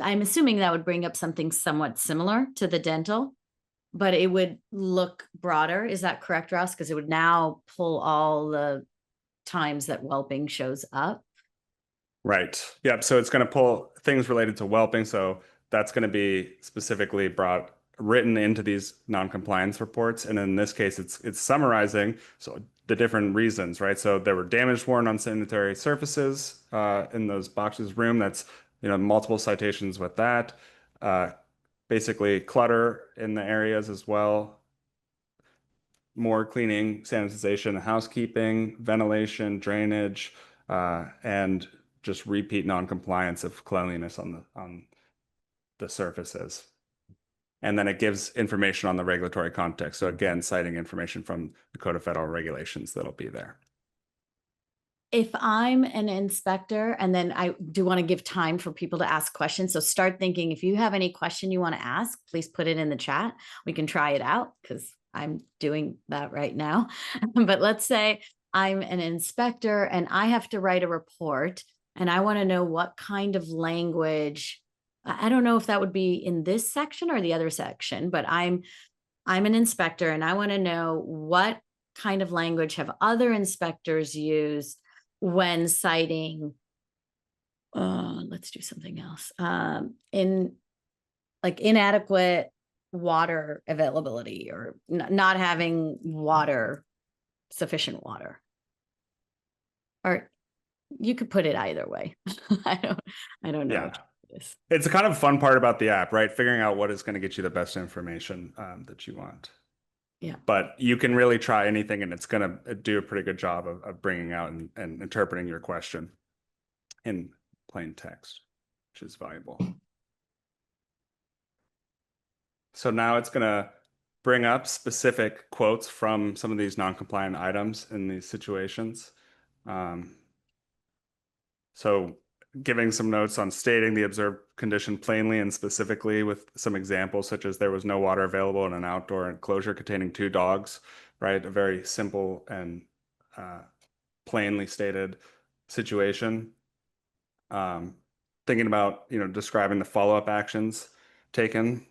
[SPEAKER 2] I'm assuming that would bring up something somewhat similar to the dental, but it would look broader. Is that correct, Ross? Because it would now pull all the times that whelping shows up.
[SPEAKER 3] Right. Yep. So it's going to pull things related to whelping. So that's going to be specifically written into these non-compliance reports. And in this case, it's summarizing the different reasons, right? So there were damage worn on sanitary surfaces in those boxes room. That's, multiple citations with that. Basically clutter in the areas as well. More cleaning, sanitization, housekeeping, ventilation, drainage, and just repeat non-compliance of cleanliness on the surfaces. And then it gives information on the regulatory context. So again, citing information from the Code of Federal Regulations that'll be there.
[SPEAKER 2] If I'm an inspector, and then I do want to give time for people to ask questions. So start thinking, if you have any question you want to ask, please put it in the chat. We can try it out because I'm doing that right now. But let's say I'm an inspector and I have to write a report and I want to know what kind of language. I don't know if that would be in this section or the other section, but I'm an inspector and I want to know what kind of language have other inspectors used when citing, let's do something else, in like inadequate water availability or not having sufficient water. Or you could put it either way. I don't know.
[SPEAKER 3] Yeah. It's a kind of fun part about the app, right? Figuring out what is going to get you the best information that you want.
[SPEAKER 2] Yeah.
[SPEAKER 3] But you can really try anything and it's going to do a pretty good job of bringing out and interpreting your question in plain text, which is valuable. So now it's going to bring up specific quotes from some of these non-compliant items in these situations. So giving some notes on stating the observed condition plainly and specifically with some examples, such as there was no water available in an outdoor enclosure containing 2 dogs, right? A very simple and plainly stated situation. Thinking about, describing the follow-up actions taken,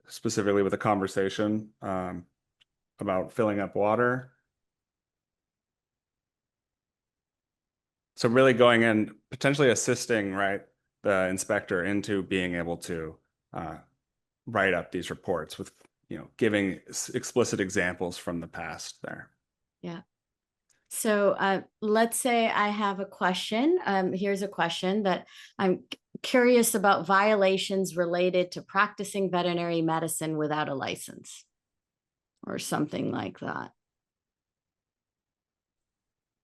[SPEAKER 3] specifically with a conversation about filling up water So really going in, potentially assisting, right, the inspector into being able to write up these reports with, giving explicit examples from the past there.
[SPEAKER 2] Yeah. So let's say I have a question. Here's a question that I'm curious about: violations related to practicing veterinary medicine without a license, or something like that.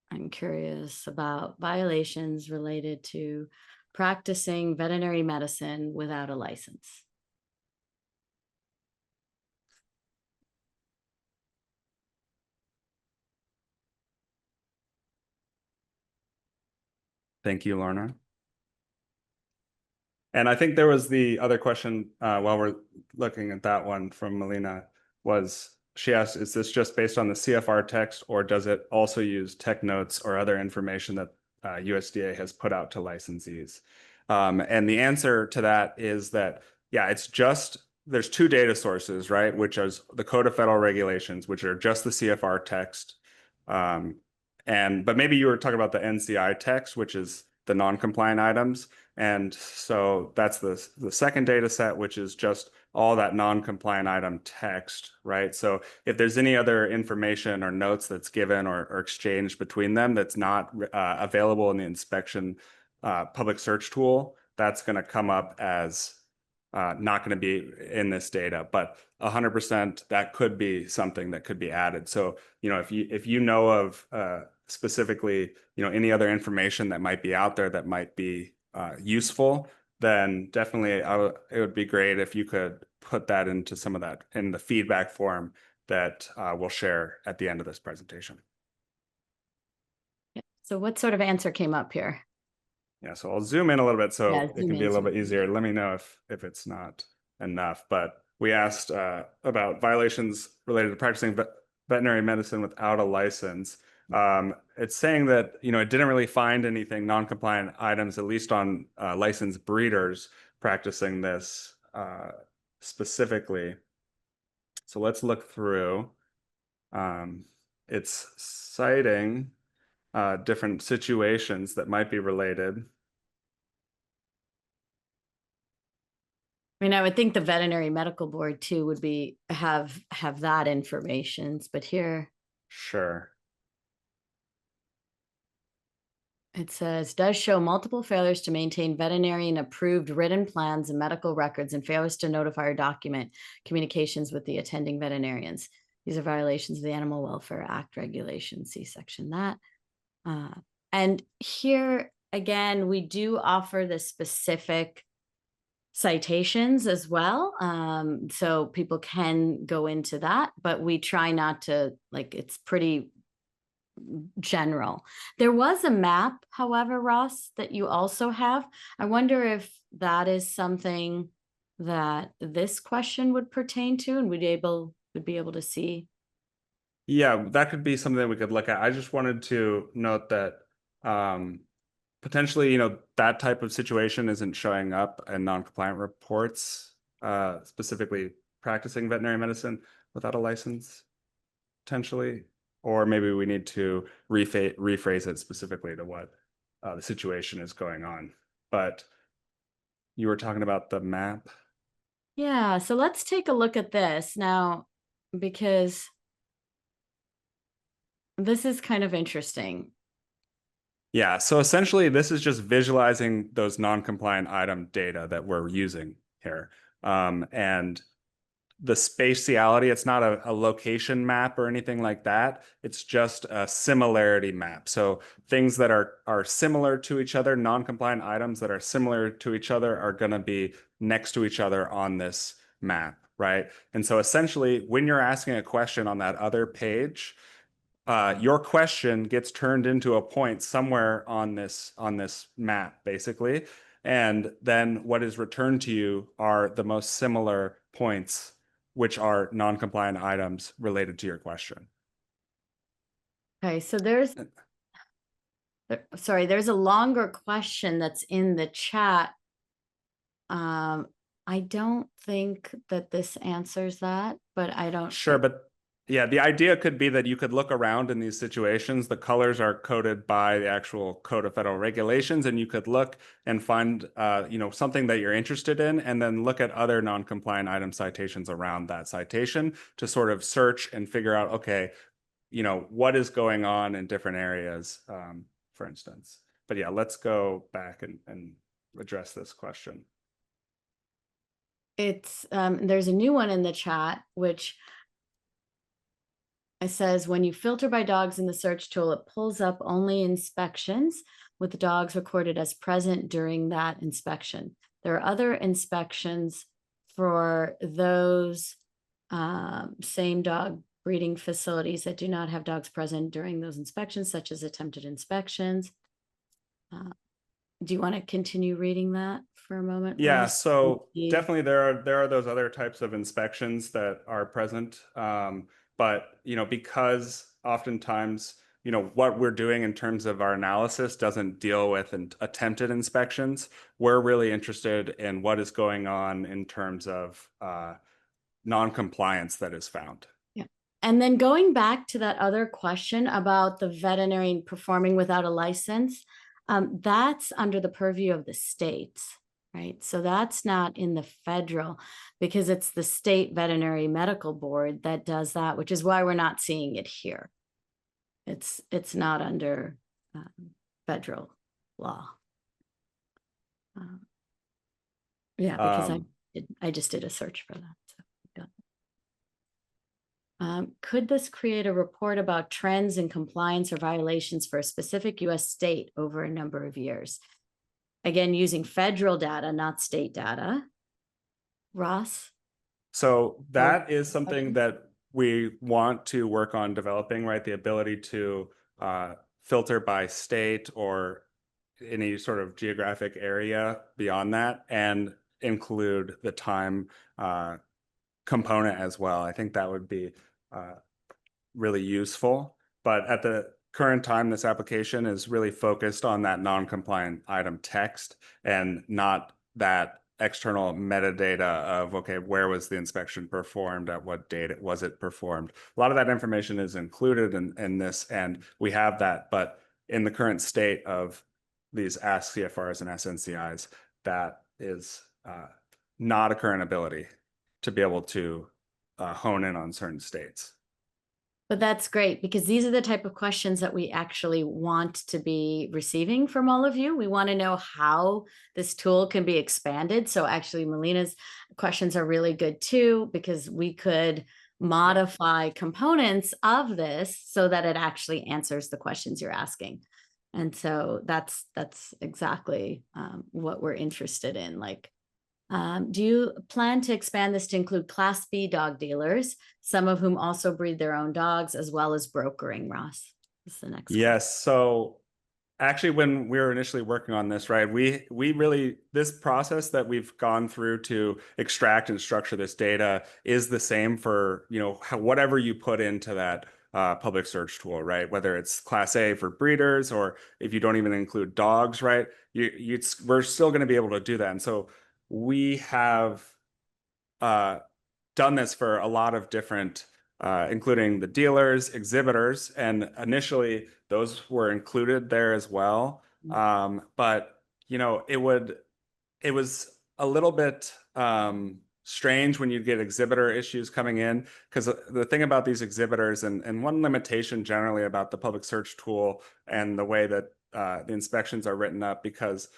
[SPEAKER 2] I'm curious about violations related to practicing veterinary medicine without a license.
[SPEAKER 3] Thank you, Lorna. And I think there was the other question while we're looking at that one from Melina, was she asked, is this just based on the CFR text, or does it also use tech notes or other information that USDA has put out to licensees? And the answer to that is that, yeah, it's just, there's two data sources, right? Which is the Code of Federal Regulations, which are just the CFR text. But maybe you were talking about the NCI text, which is the non-compliant items. And so that's the second data set, which is just all that non-compliant item text, right? So if there's any other information or notes that's given or exchanged between them that's not available in the inspection public search tool, that's going to come up as not going to be in this data, but 100% that could be something that could be added. So, if you know of specifically, any other information that might be out there that might be useful, then definitely it would be great if you could put that into some of that in the feedback form that we'll share at the end of this presentation.
[SPEAKER 2] So what sort of answer came up here?
[SPEAKER 3] Yeah, so I'll zoom in a little bit so
[SPEAKER 2] Yeah,
[SPEAKER 3] it can be a little bit easier. Let me know if it's not enough. But we asked about violations related to practicing veterinary medicine without a license. It's saying that, it didn't really find anything non-compliant items, at least on licensed breeders practicing this specifically. So let's look through. It's citing different situations that might be related.
[SPEAKER 2] I mean, I would think the veterinary medical board too would be have that information, but here
[SPEAKER 3] Sure.
[SPEAKER 2] it says, does show multiple failures to maintain veterinarian approved written plans and medical records, and failures to notify or document communications with the attending veterinarians. These are violations of the Animal Welfare Act regulations. See section that. And here again, we do offer the specific citations as well. So people can go into that, but we try not to, it's pretty general. There was a map, however, Ross, that you also have. I wonder if that is something that this question would pertain to, and would be able to see.
[SPEAKER 3] Yeah, that could be something that we could look at. I just wanted to note that potentially, that type of situation isn't showing up in non-compliant reports, specifically practicing veterinary medicine without a license, potentially. Or maybe we need to rephrase it specifically to what the situation is going on. But you were talking about the map.
[SPEAKER 2] Yeah, so let's take a look at this now, because this is kind of interesting.
[SPEAKER 3] Yeah, so essentially this is just visualizing those non-compliant item data that we're using here. And the spatiality, it's not a location map or anything like that. It's just a similarity map. So things that are similar to each other, non-compliant items that are similar to each other are going to be next to each other on this map, right? And so essentially, when you're asking a question on that other page, your question gets turned into a point somewhere on this map, basically. And then what is returned to you are the most similar points, which are non-compliant items related to your question.
[SPEAKER 2] Okay, so there's a longer question that's in the chat. I don't think that this answers that, but I don't.
[SPEAKER 3] Sure, but Yeah, the idea could be that you could look around in these situations. The colors are coded by the actual Code of Federal Regulations, and you could look and find, something that you're interested in, and then look at other non-compliant item citations around that citation to sort of search and figure out, okay, what is going on in different areas, for instance. But yeah, let's go back and address this question.
[SPEAKER 2] It's there's a new one in the chat, which it says when you filter by dogs in the search tool, it pulls up only inspections with the dogs recorded as present during that inspection. There are other inspections for those same dog breeding facilities that do not have dogs present during those inspections, such as attempted inspections. Do you want to continue reading that for a moment?
[SPEAKER 3] Yeah,
[SPEAKER 2] Ross?
[SPEAKER 3] so definitely there are those other types of inspections that are present. But because oftentimes, what we're doing in terms of our analysis doesn't deal with attempted inspections, we're really interested in what is going on in terms of non-compliance that is found.
[SPEAKER 2] Yeah. And then going back to that other question about the veterinarian performing without a license, that's under the purview of the states, right? So that's not in the federal, because it's the state veterinary medical board that does that, which is why we're not seeing it here. It's not under federal law. Yeah, because I just did a search for that. So got it. Could this create a report about trends in compliance or violations for a specific US state over a number of years? Again, using federal data, not state data. Ross?
[SPEAKER 3] So that is something that we want to work on developing, right? The ability to filter by state or any sort of geographic area beyond that, and include the time component as well. I think that would be really useful. But at the current time, this application is really focused on that non-compliant item text and not that external metadata of, okay, where was the inspection performed, at what date was it performed. A lot of that information is included in this, and we have that, but in the current state of these Ask CFRs and SNCIs, that is not a current ability to be able to hone in on certain states.
[SPEAKER 2] But that's great, because these are the type of questions that we actually want to be receiving from all of you. We want to know how this tool can be expanded. So actually, Melina's questions are really good too, because we could modify components of this so that it actually answers the questions you're asking. And so that's exactly what we're interested in. Like, do you plan to expand this to include Class B dog dealers, some of whom also breed their own dogs, as well as brokering, Ross? That's the next
[SPEAKER 3] Yes. So actually, when we were initially working on this, right, we really, this process that we've gone through to extract and structure this data is the same for, whatever you put into that public search tool, right? Whether it's Class A for breeders, or if you don't even include dogs, right? We're still going to be able to do that. And so we have done this for a lot of different, including the dealers, exhibitors, and initially those were included there as well. But it was a little bit strange when you get exhibitor issues coming in, because the thing about these exhibitors, and one limitation generally about the public search tool and the way that the inspections are written up, because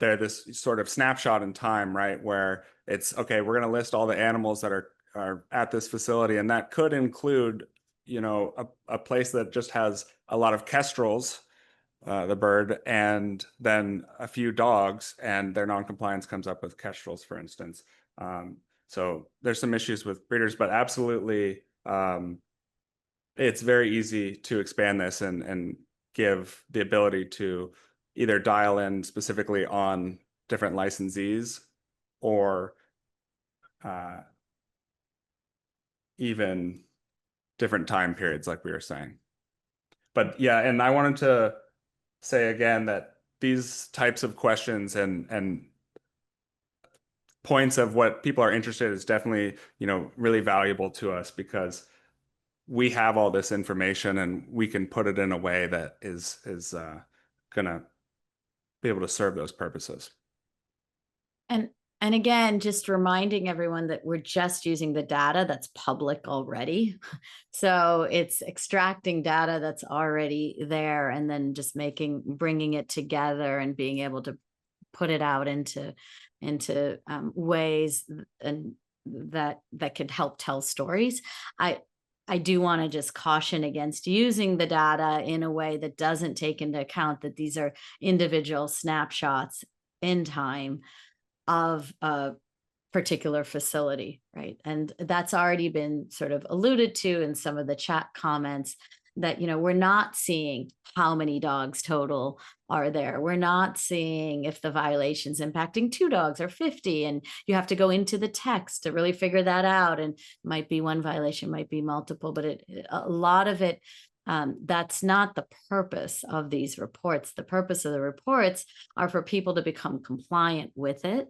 [SPEAKER 3] they're this sort of snapshot in time, right? Where it's, okay, we're going to list all the animals that are at this facility. And that could include, a place that just has a lot of kestrels, the bird, and then a few dogs, and their non-compliance comes up with kestrels, for instance. So there's some issues with breeders, but absolutely, it's very easy to expand this and give the ability to either dial in specifically on different licensees, or even different time periods, like we were saying. But yeah, and I wanted to say again that these types of questions and points of what people are interested in is definitely, really valuable to us because we have all this information and we can put it in a way that is gonna be able to serve those purposes.
[SPEAKER 2] And again, just reminding everyone that we're just using the data that's public already. So it's extracting data that's already there and then just bringing it together and being able to put it out into ways and that could help tell stories. I do want to just caution against using the data in a way that doesn't take into account that these are individual snapshots in time of a particular facility, right? And that's already been sort of alluded to in some of the chat comments that, we're not seeing how many dogs total are there. We're not seeing if the violation's impacting 2 dogs or 50, and you have to go into the text to really figure that out. And might be one violation, might be multiple, but a lot of it, that's not the purpose of these reports. The purpose of the reports are for people to become compliant with it,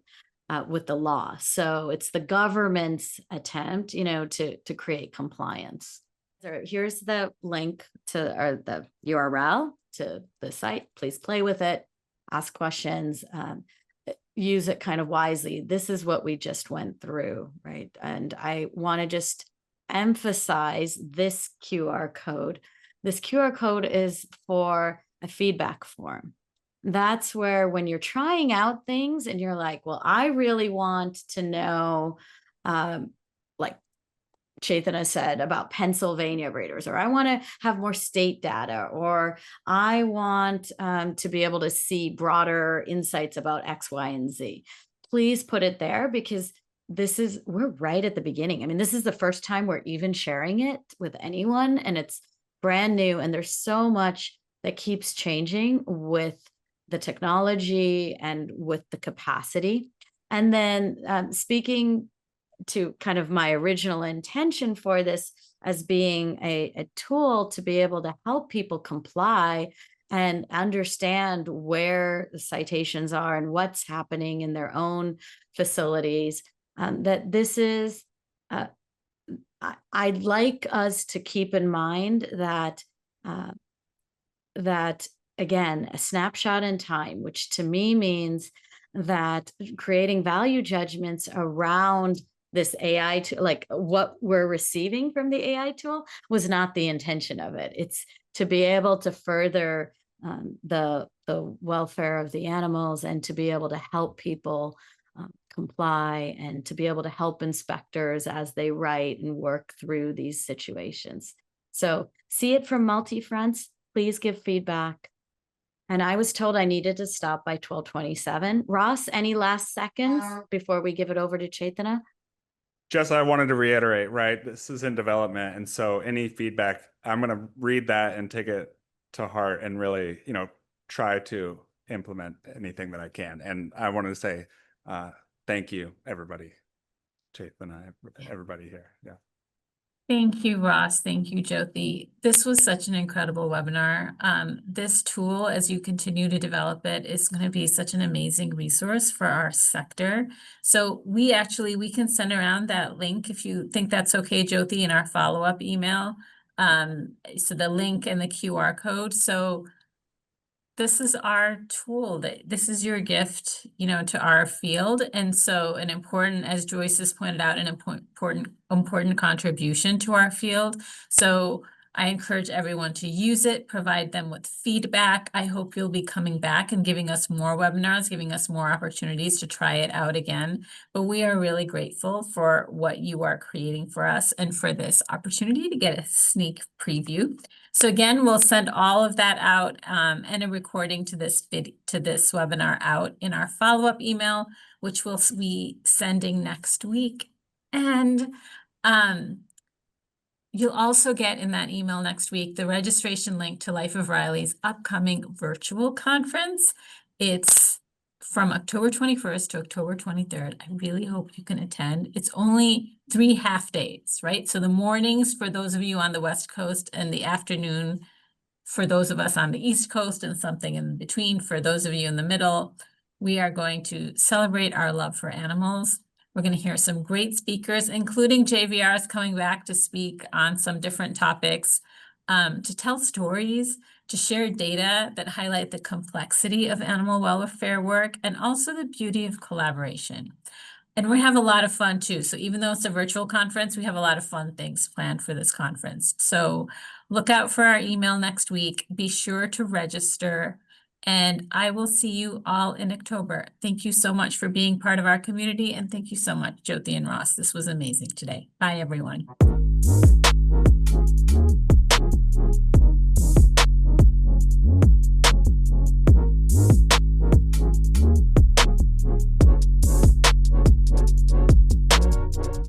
[SPEAKER 2] with the law. So it's the government's attempt, to create compliance. So here's the link or the URL to the site. Please play with it, ask questions, use it kind of wisely. This is what we just went through, right? And I want to just emphasize this QR code. This QR code is for a feedback form. That's where when you're trying out things and you're like, well, I really want to know, like Chaitanya said about Pennsylvania breeders, or I want to have more state data, or I want to be able to see broader insights about X, Y, and Z. Please put it there because we're right at the beginning. I mean, this is the first time we're even sharing it with anyone, and it's brand new. And there's so much that keeps changing with the technology and with the capacity. And then speaking to kind of my original intention for this as being a tool to be able to help people comply and understand where the citations are and what's happening in their own facilities, that this is, I'd like us to keep in mind that again, a snapshot in time, which to me means that creating value judgments around this AI, like what we're receiving from the AI tool was not the intention of it. It's to be able to further the welfare of the animals and to be able to help people comply and to be able to help inspectors as they write and work through these situations. So see it from multi-fronts. Please give feedback. And I was told I needed to stop by 12:27. Ross, any last seconds before we give it over to Chaitanya?
[SPEAKER 3] Jess, I wanted to reiterate, right? This is in development. And so any feedback, I'm going to read that and take it to heart and really, try to implement anything that I can. And I wanted to say thank you, everybody. Chaitanya, everybody here. Yeah.
[SPEAKER 1] Thank you, Ross. Thank you, Jyoti. This was such an incredible webinar. This tool, as you continue to develop it, is going to be such an amazing resource for our sector. So we can send around that link if you think that's okay, Jyoti, in our follow-up email. So the link and the QR code. So this is our tool, this is your gift, to our field. And so an important, as Joyce has pointed out, an important contribution to our field. So I encourage everyone to use it, provide them with feedback. I hope you'll be coming back and giving us more webinars, giving us more opportunities to try it out again. But we are really grateful for what you are creating for us and for this opportunity to get a sneak preview. So again, we'll send all of that out and a recording to this webinar out in our follow-up email, which we'll be sending next week. And you'll also get in that email next week the registration link to Life of Riley's upcoming virtual conference. It's from October 21st to October 23rd. I really hope you can attend. It's only 3 half days, right? So the mornings for those of you on the West Coast and the afternoon for those of us on the East Coast and something in between for those of you in the middle. We are going to celebrate our love for animals. We're going to hear some great speakers, including JVRs coming back to speak on some different topics, to tell stories, to share data that highlight the complexity of animal welfare work and also the beauty of collaboration. And we have a lot of fun too. So even though it's a virtual conference, we have a lot of fun things planned for this conference. So look out for our email next week. Be sure to register. And I will see you all in October. Thank you so much for being part of our community. And thank you so much, Jyoti and Ross. This was amazing today. Bye, everyone.